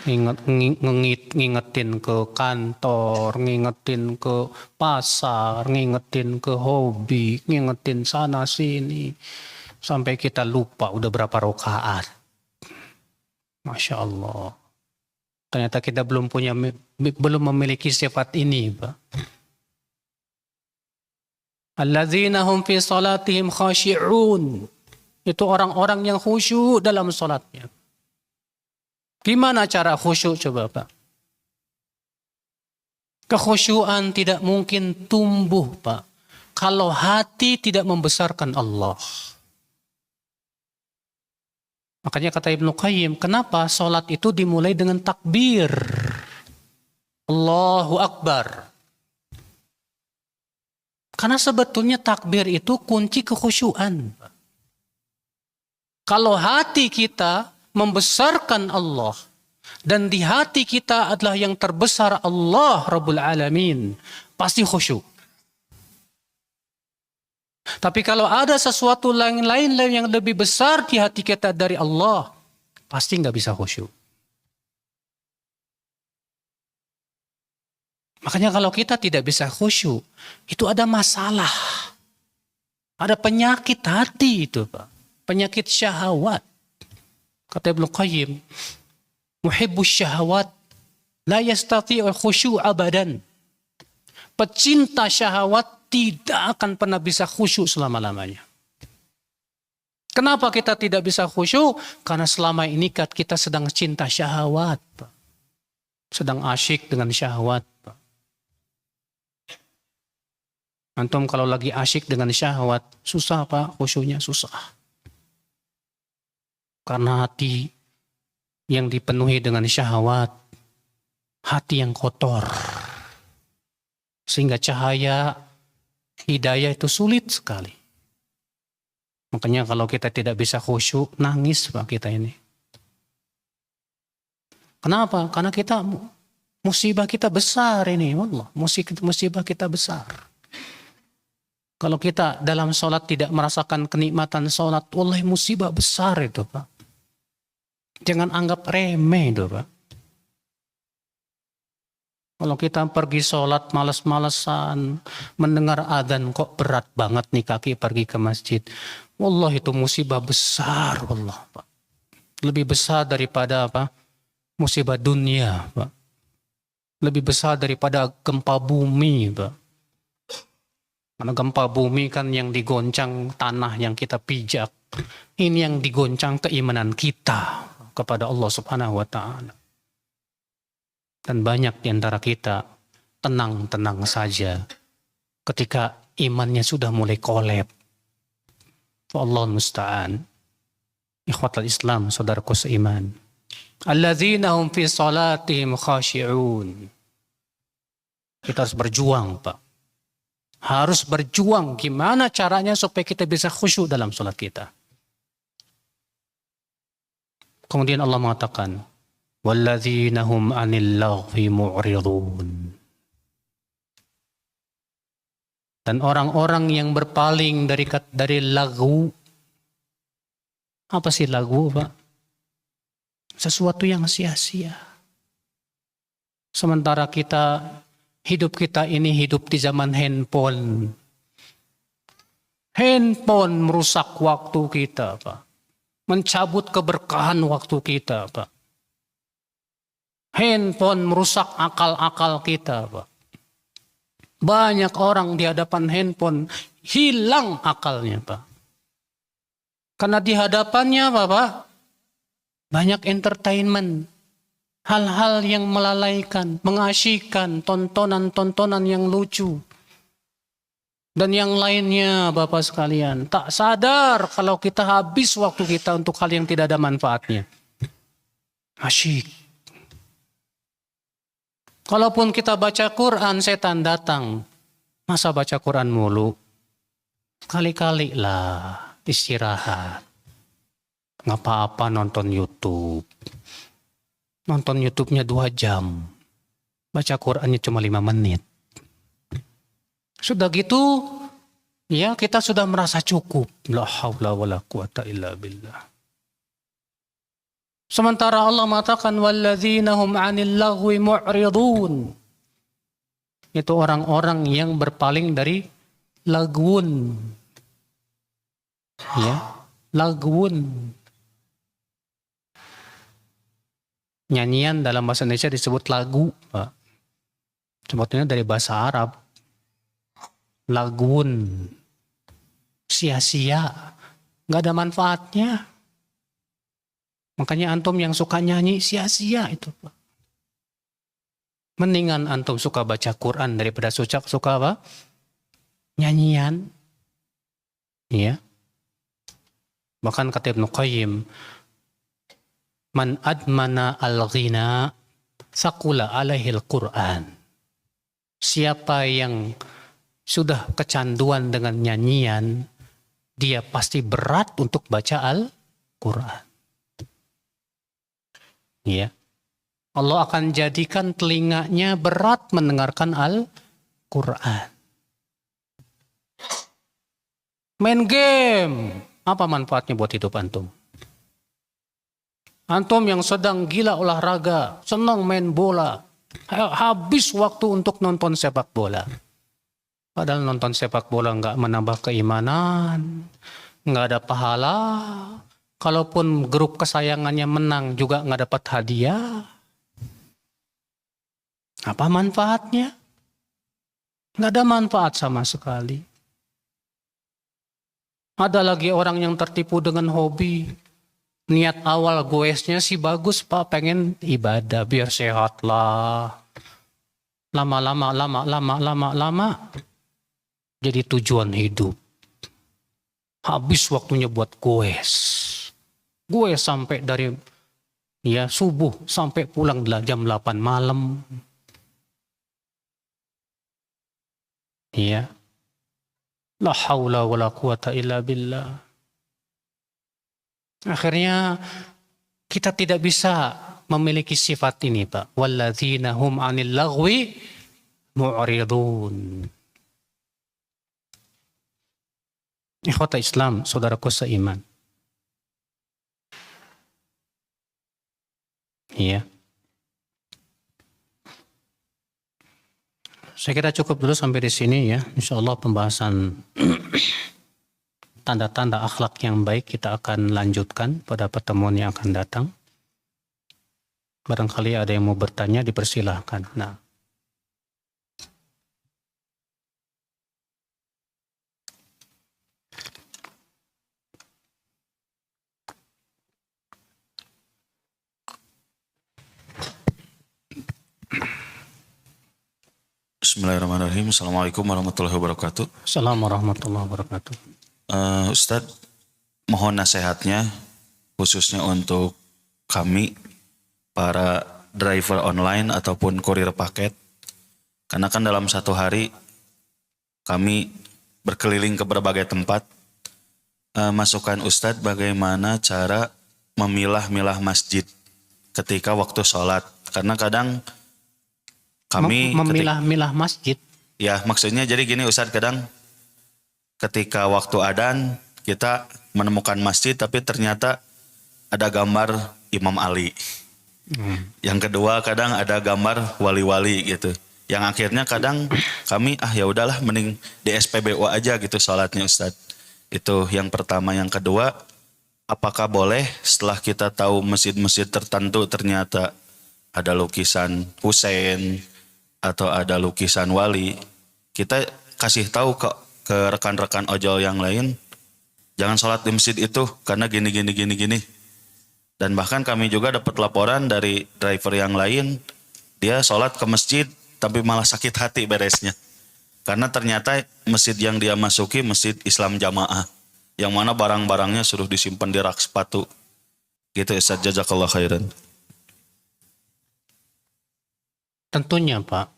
Ngingetin ke kantor, ngingetin ke pasar, ngingetin ke hobi, ngingetin sana sini. Sampai kita lupa udah berapa rakaat. Masya Allah. Ternyata kita belum memiliki sifat ini, Pak. Alladzina hum fi salatihim khashi'un. Itu orang-orang yang khusyuk dalam salatnya. Gimana cara khusyuk coba, Pak? Kekhusyuan tidak mungkin tumbuh, Pak, kalau hati tidak membesarkan Allah. Makanya kata Ibnu Qayyim, kenapa salat itu dimulai dengan takbir? Allahu Akbar. Karena sebetulnya takbir itu kunci kekhusyuan. Kalau hati kita membesarkan Allah, dan di hati kita adalah yang terbesar Allah Rabbul Alamin, pasti khusyuk. Tapi kalau ada sesuatu lain yang lebih besar di hati kita dari Allah, pasti nggak bisa khusyuk. Makanya kalau kita tidak bisa khusyuk, itu ada masalah. Ada penyakit hati itu, Pak. Penyakit syahwat. Kata Ibnu Qayyim, muhibbus syahwat la yastati'u khusyu' abadan. Pecinta syahwat tidak akan pernah bisa khusyuk selama-lamanya. Kenapa kita tidak bisa khusyuk? Karena selama ini kita sedang cinta syahwat, Pak. Sedang asyik dengan syahwat, Pak. Antum kalau lagi asyik dengan syahwat, susah Pak, khusyuknya susah. Karena hati yang dipenuhi dengan syahwat, hati yang kotor. Sehingga cahaya hidayah itu sulit sekali. Makanya kalau kita tidak bisa khusyuk, nangis Pak kita ini. Kenapa? Karena musibah kita besar ini. Wallah, musibah kita besar. Kalau kita dalam sholat tidak merasakan kenikmatan sholat, wallahi musibah besar itu Pak. Jangan anggap remeh itu Pak. Kalau kita pergi sholat malas-malasan, mendengar adzan kok berat banget nih kaki pergi ke masjid. Wallahi itu musibah besar wallah Pak. Lebih besar daripada apa? Musibah dunia Pak. Lebih besar daripada gempa bumi Pak. Karena gempa bumi kan yang digoncang tanah yang kita pijak. Ini yang digoncang keimanan kita kepada Allah Subhanahu wa Ta'ala. Dan banyak di antara kita tenang-tenang saja ketika imannya sudah mulai kolab. Allah musta'an. Ikhwatal Islam, saudaraku seiman. Alladzina hum fi salatihim khashi'un. Kita harus berjuang, Pak. Harus berjuang gimana caranya supaya kita bisa khusyuk dalam salat kita. Kemudian Allah mengatakan, walladzina hum 'anil laghwi mu'ridun. Dan orang-orang yang berpaling dari lagu. Apa sih lagu, Pak? Sesuatu yang sia-sia. Sementara hidup kita ini hidup di zaman handphone. Handphone merusak waktu kita, Pak. Mencabut keberkahan waktu kita, Pak. Handphone merusak akal-akal kita, Pak. Banyak orang di hadapan handphone hilang akalnya, Pak. Karena di hadapannya apa, Pak? Banyak entertainment. Hal-hal yang melalaikan, mengasyikkan, tontonan-tontonan yang lucu. Dan yang lainnya Bapak sekalian, tak sadar kalau kita habis waktu kita untuk hal yang tidak ada manfaatnya. Asyik. Kalaupun kita baca Quran, setan datang. Masa baca Quran mulu? Kali-kali lah istirahat. Nggak apa-apa nonton YouTube. Nonton YouTube-nya 2 jam. Baca Qurannya cuma 5 menit. Sudah gitu, ya kita sudah merasa cukup. La haula wala quwata illa billah. Sementara Allah mengatakan walladzina hum 'anil lagwi mu'ridun. Itu orang-orang yang berpaling dari lagwun. Ya, lagwun. Nyanyian dalam bahasa Indonesia disebut lagu, Pak. Sebetulnya dari bahasa Arab. Lagwun. Sia-sia. Nggak ada manfaatnya. Makanya antum yang suka nyanyi sia-sia itu, Pak. Mendingan antum suka baca Quran daripada suka apa? Nyanyian. Iya. Bahkan kata Ibnu Qayyim, man admana al-ghina sakula alaihil Quran. Siapa yang sudah kecanduan dengan nyanyian, dia pasti berat untuk baca Al-Quran. Ya. Allah akan jadikan telinganya berat mendengarkan Al-Quran. Main game, apa manfaatnya buat hidup antum? Antum yang sedang gila olahraga, senang main bola, habis waktu untuk nonton sepak bola. Padahal nonton sepak bola nggak menambah keimanan, nggak ada pahala. Kalaupun grup kesayangannya menang juga nggak dapat hadiah. Apa manfaatnya? Nggak ada manfaat sama sekali. Ada lagi orang yang tertipu dengan hobi. Niat awal goesnya sih bagus Pak, pengen ibadah biar sehat lah. Lama. Jadi tujuan hidup. Habis waktunya buat goes. Goes sampai dari subuh sampai pulang jam 8 malam. Iya. La haula wala quwata illa billah. Akhirnya kita tidak bisa memiliki sifat ini, Pak. Walladzina hum 'anil lagwi mu'ridun. Ikhwata Islam, saudaraku seiman. Iya. Saya kira cukup dulu sampai di sini ya. Insyaallah pembahasan tanda-tanda akhlak yang baik kita akan lanjutkan pada pertemuan yang akan datang. Barangkali ada yang mau bertanya, dipersilahkan. Nah. Bismillahirrahmanirrahim. Assalamualaikum warahmatullahi wabarakatuh. Assalamualaikum warahmatullahi wabarakatuh. Ustadz, mohon nasihatnya khususnya untuk kami para driver online ataupun kurir paket. Karena kan dalam satu hari kami berkeliling ke berbagai tempat. Masukan Ustadz bagaimana cara memilah-milah masjid ketika waktu sholat. Karena kadang kami memilah-milah masjid. Ya maksudnya jadi gini Ustadz, kadang ketika waktu adzan kita menemukan masjid tapi ternyata ada gambar Imam Ali. Yang kedua kadang ada gambar wali-wali gitu. Yang akhirnya kadang kami ya udahlah mending di SPBU aja gitu sholatnya Ustadz. Itu yang pertama. Yang kedua, apakah boleh setelah kita tahu masjid-masjid tertentu ternyata ada lukisan Husain atau ada lukisan wali, kita kasih tahu ke rekan-rekan ojol yang lain, jangan sholat di masjid itu karena gini. Dan bahkan kami juga dapat laporan dari driver yang lain, dia sholat ke masjid tapi malah sakit hati beresnya. Karena ternyata masjid yang dia masuki masjid Islam Jamaah, yang mana barang-barangnya suruh disimpan di rak sepatu. Gitu Ustaz, jazakallah khairan. Tentunya Pak,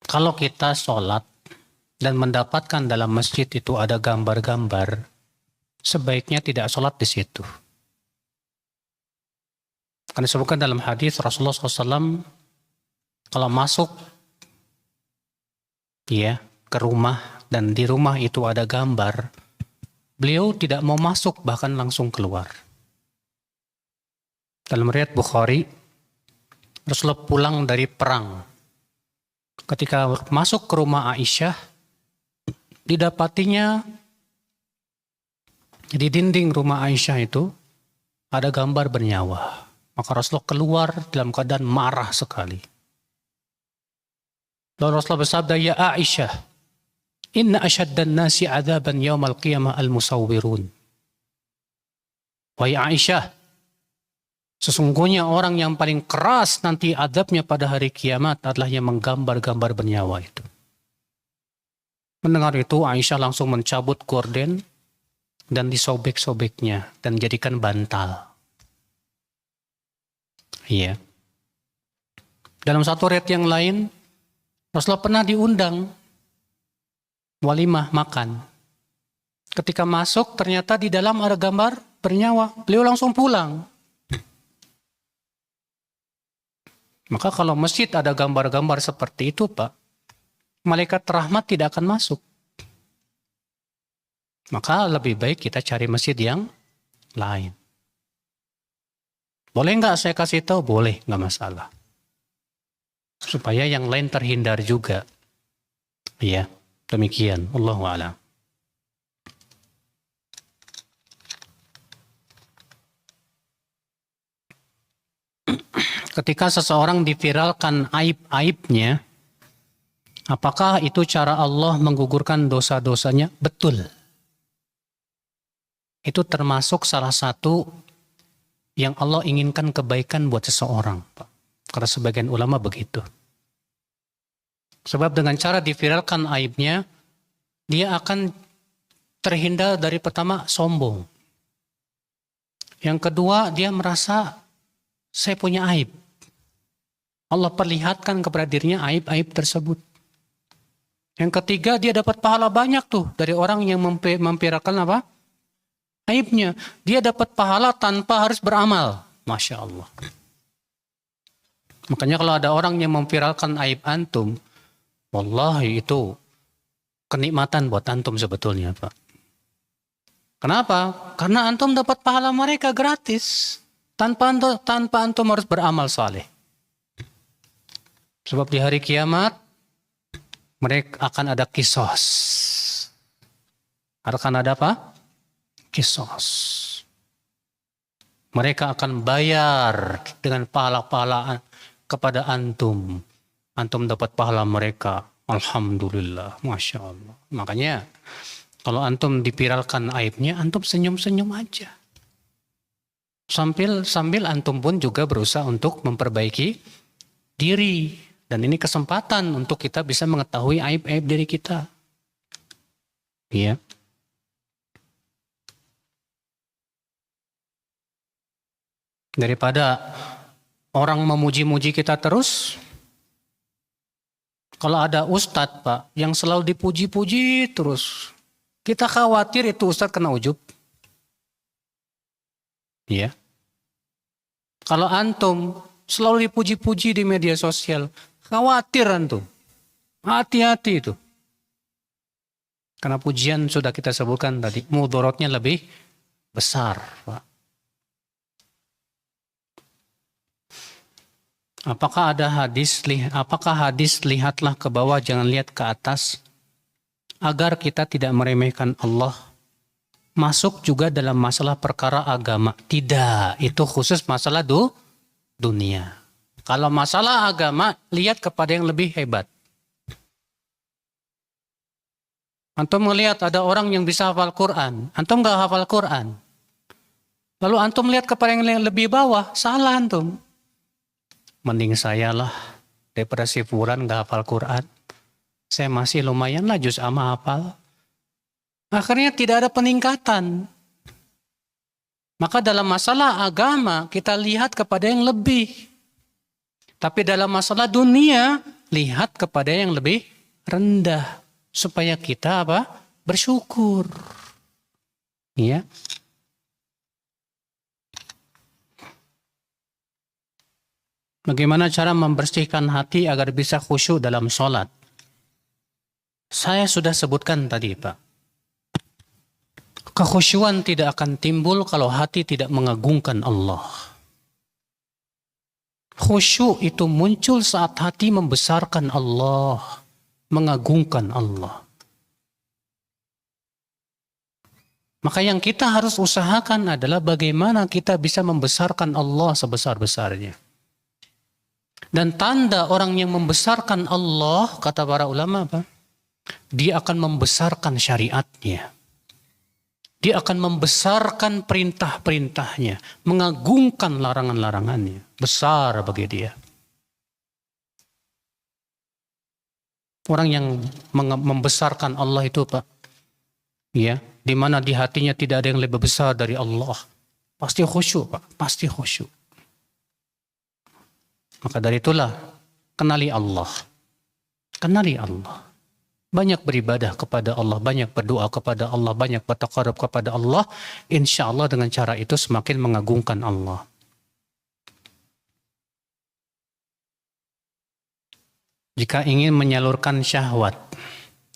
kalau kita sholat dan mendapatkan dalam masjid itu ada gambar-gambar, sebaiknya tidak sholat di situ. Karena disebutkan dalam hadis Rasulullah SAW, kalau masuk ya ke rumah dan di rumah itu ada gambar, beliau tidak mau masuk, bahkan langsung keluar. Dalam riwayat Bukhari, Rasulullah pulang dari perang. Ketika masuk ke rumah Aisyah, didapatinya di dinding rumah Aisyah itu ada gambar bernyawa. Maka Rasulullah keluar dalam keadaan marah sekali. Lalu Rasulullah bersabda, "Ya Aisyah, inna asyaddan nasi adzaban yaumal qiyamah al-musawwirun." Wahai Aisyah, sesungguhnya orang yang paling keras nanti azabnya pada hari kiamat adalah yang menggambar-gambar bernyawa itu. Mendengar itu, Aisyah langsung mencabut gorden dan disobek-sobeknya dan jadikan bantal. Iya. Dalam satu riwayat yang lain, Rasulullah pernah diundang walimah makan. Ketika masuk, ternyata di dalam ada gambar bernyawa. Beliau langsung pulang. Maka kalau masjid ada gambar-gambar seperti itu, Pak, malaikat rahmat tidak akan masuk. Maka lebih baik kita cari masjid yang lain. Boleh nggak saya kasih tahu? Boleh, nggak masalah. Supaya yang lain terhindar juga. Iya, demikian. Allahu a'lam. Ketika seseorang diviralkan aib-aibnya, apakah itu cara Allah menggugurkan dosa-dosanya? Betul. Itu termasuk salah satu yang Allah inginkan kebaikan buat seseorang, Pak. Karena sebagian ulama begitu. Sebab dengan cara diviralkan aibnya, dia akan terhindar dari pertama sombong. Yang kedua, dia merasa saya punya aib. Allah perlihatkan kepada dirinya aib-aib tersebut. Yang ketiga, dia dapat pahala banyak tuh dari orang yang memviralkan apa? Aibnya. Dia dapat pahala tanpa harus beramal. Masya Allah. Makanya kalau ada orang yang memviralkan aib antum, wallahi itu kenikmatan buat antum sebetulnya, Pak. Kenapa? Karena antum dapat pahala mereka gratis. Tanpa antum harus beramal saleh. Sebab di hari kiamat, mereka akan ada kisos. Akan ada apa? Kisos. Mereka akan bayar dengan pahala-pahala kepada antum. Antum dapat pahala mereka. Alhamdulillah. Masya Allah. Makanya kalau antum dipiralkan aibnya, antum senyum-senyum aja. Sambil antum pun juga berusaha untuk memperbaiki diri. Dan ini kesempatan untuk kita bisa mengetahui aib-aib diri kita. Iya. Daripada orang memuji-muji kita terus, kalau ada ustadz, Pak, yang selalu dipuji-puji terus, kita khawatir itu ustadz kena ujub. Iya. Kalau antum selalu dipuji-puji di media sosial, khawatir antum. Hati-hati itu. Karena pujian sudah kita sebutkan tadi, mudaratnya lebih besar, Pak. Apakah hadis lihatlah ke bawah jangan lihat ke atas agar kita tidak meremehkan Allah masuk juga dalam masalah perkara agama? Tidak, itu khusus masalah dunia. Kalau masalah agama lihat kepada yang lebih hebat. Antum melihat ada orang yang bisa hafal Quran, antum gak hafal Quran. Lalu antum lihat kepada yang lebih bawah, salah antum. Mending saya lah daripada si Fulan nggak hafal Quran. Saya masih lumayan lah juz amma hafal. Akhirnya tidak ada peningkatan. Maka dalam masalah agama kita lihat kepada yang lebih. Tapi dalam masalah dunia lihat kepada yang lebih rendah. Supaya kita apa? Bersyukur. Ya. Bagaimana cara membersihkan hati agar bisa khusyuk dalam sholat? Saya sudah sebutkan tadi, Pak. Kekhusyuan tidak akan timbul kalau hati tidak mengagungkan Allah. Khusyuk itu muncul saat hati membesarkan Allah, mengagungkan Allah. Maka yang kita harus usahakan adalah bagaimana kita bisa membesarkan Allah sebesar-besarnya. Dan tanda orang yang membesarkan Allah, kata para ulama apa? Dia akan membesarkan syariatnya. Dia akan membesarkan perintah-perintahnya, mengagungkan larangan-larangannya. Besar bagi dia. Orang yang membesarkan Allah itu, Pak, ya, di mana di hatinya tidak ada yang lebih besar dari Allah, pasti khusyuk, Pak, pasti khusyuk. Maka dari itulah kenali Allah. Kenali Allah. Banyak beribadah kepada Allah, banyak berdoa kepada Allah, banyak bertaqarrub kepada Allah. Insya Allah dengan cara itu semakin mengagungkan Allah. Jika ingin menyalurkan syahwat,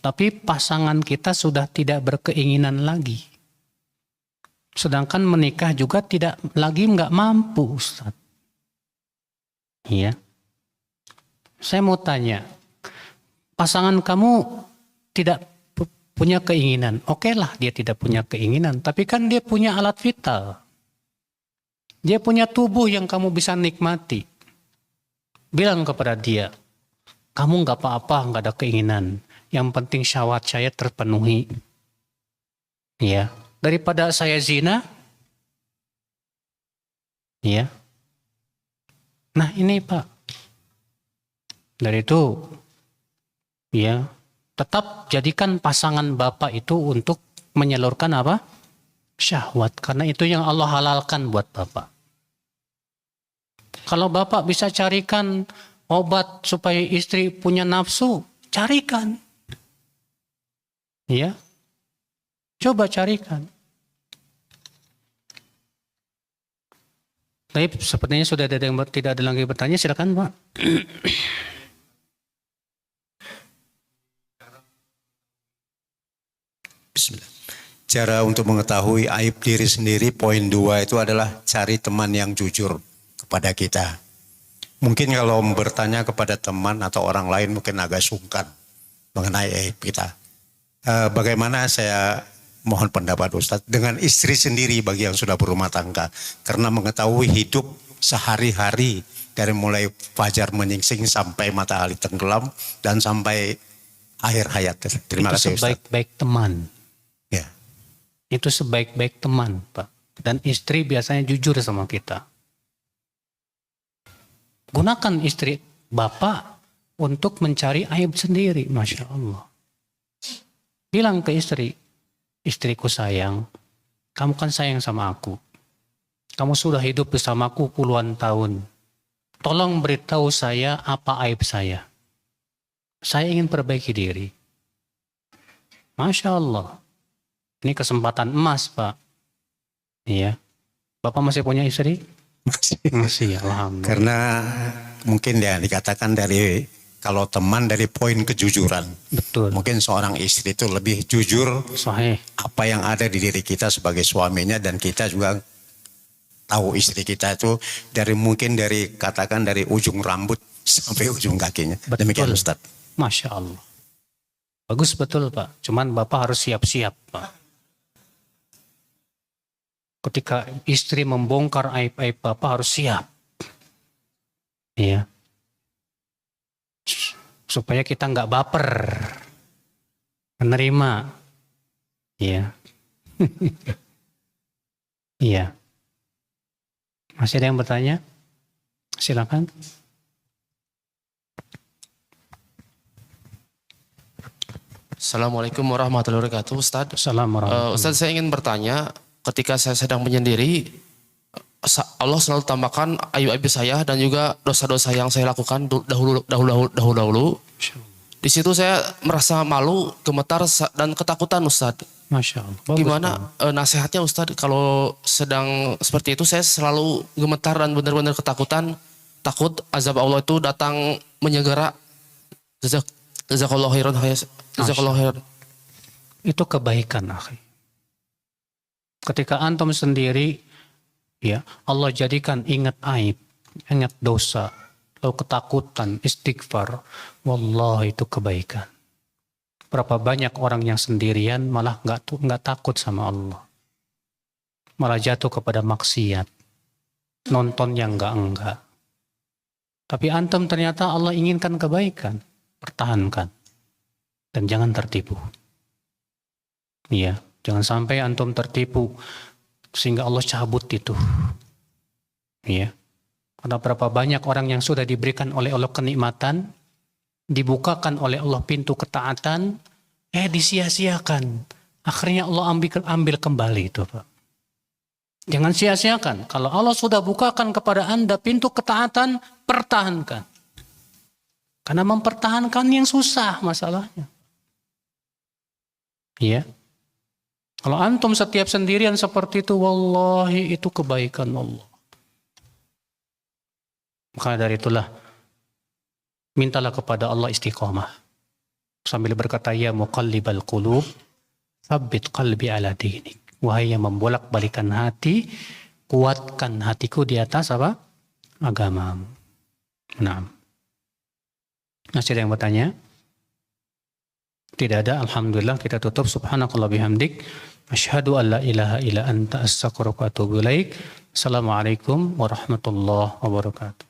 tapi pasangan kita sudah tidak berkeinginan lagi. Sedangkan menikah juga tidak lagi nggak mampu, Ustaz. Iya. Saya mau tanya, pasangan kamu tidak punya keinginan. Oke lah, dia tidak punya keinginan. Tapi kan dia punya alat vital. Dia punya tubuh yang kamu bisa nikmati. Bilang kepada dia, kamu nggak apa-apa, nggak ada keinginan. Yang penting syahwat saya terpenuhi. Ya, daripada saya zina. Ya. Nah ini Pak. Dari itu, ya, tetap jadikan pasangan Bapak itu untuk menyalurkan apa? Syahwat. Karena itu yang Allah halalkan buat Bapak. Kalau Bapak bisa carikan obat supaya istri punya nafsu, carikan. Ya. Coba carikan. Tapi sepertinya sudah ada yang tidak ada lagi bertanya, silakan Pak. Bismillah. Cara untuk mengetahui aib diri sendiri, poin 2 itu adalah cari teman yang jujur kepada kita. Mungkin kalau bertanya kepada teman atau orang lain mungkin agak sungkan mengenai aib kita. Bagaimana saya mohon pendapat Ustadz dengan istri sendiri bagi yang sudah berumah tangga. Karena mengetahui hidup sehari-hari dari mulai fajar menyingsing sampai matahari tenggelam dan sampai akhir hayat. Terima kasih Ustadz. Itu sebaik-baik teman. Ya. Itu sebaik-baik teman, Pak. Dan istri biasanya jujur sama kita. Gunakan istri Bapak untuk mencari aib sendiri, Masya Allah. Bilang ke istri, istriku sayang, kamu kan sayang sama aku. Kamu sudah hidup bersamaku puluhan tahun. Tolong beritahu saya apa aib saya. Saya ingin perbaiki diri. Masya Allah. Ini kesempatan emas, Pak. Iya. Bapak masih punya istri? Masih, alhamdulillah. Karena mungkin ya dikatakan dari kalau teman dari poin kejujuran. Betul. Mungkin seorang istri itu lebih jujur Sahih. apa yang ada di diri kita sebagai suaminya dan kita juga tahu istri kita itu mungkin dari katakan dari ujung rambut sampai ujung kakinya. Betul. Demikian Ustaz. Masya Allah. Bagus betul Pak. Cuman Bapak harus siap-siap Pak. Ketika istri membongkar aib-aib Bapak harus siap. Iya. Supaya kita nggak baper. Menerima. Iya. Iya. Masih ada yang bertanya? Silakan. Assalamualaikum warahmatullahi wabarakatuh, Ustadz. Assalamualaikum. Ustadz, saya ingin bertanya, ketika saya sedang menyendiri, Allah selalu tambahkan aib-aib saya dan juga dosa-dosa yang saya lakukan dahulu. Di situ saya merasa malu, gemetar dan ketakutan, Ustadz. Masya Allah. Bagus, Gimana Pak. nasihatnya, Ustadz, kalau sedang seperti itu saya selalu gemetar dan benar-benar ketakutan, takut azab Allah itu datang menyegera. Jazakallahu khairan. Jazakallahu khairan. Itu kebaikan, akhi. Ketika antum sendiri, ya Allah jadikan ingat aib, ingat dosa, lalu ketakutan, istighfar. Wallahi itu kebaikan. Berapa banyak orang yang sendirian malah nggak takut sama Allah, malah jatuh kepada maksiat, nonton yang enggak. Tapi antum ternyata Allah inginkan kebaikan, pertahankan dan jangan tertipu. Iya, jangan sampai antum tertipu sehingga Allah cabut itu. Iya. Karena berapa banyak orang yang sudah diberikan oleh Allah kenikmatan, dibukakan oleh Allah pintu ketaatan, disia-siakan. Akhirnya Allah ambil kembali itu, Pak. Jangan sia-siakan. Kalau Allah sudah bukakan kepada Anda pintu ketaatan, pertahankan. Karena mempertahankan yang susah masalahnya. Iya. Kalau antum setiap sendirian seperti itu, wallahi itu kebaikan Allah. Maka dari itulah, mintalah kepada Allah istiqamah. Sambil berkata, ya muqallibal qulub, tsabbit qalbi ala dinik. Wahai yang membolak-balikan hati, kuatkan hatiku di atas apa? Agamamu. Nah. Masih ada yang bertanya? Tidak ada, alhamdulillah kita tutup. Subhanakallah bihamdik. Asyhadu an la ilaha illa anta astaghfiruka wa atubu ilaik. Assalamualaikum warahmatullahi wabarakatuh.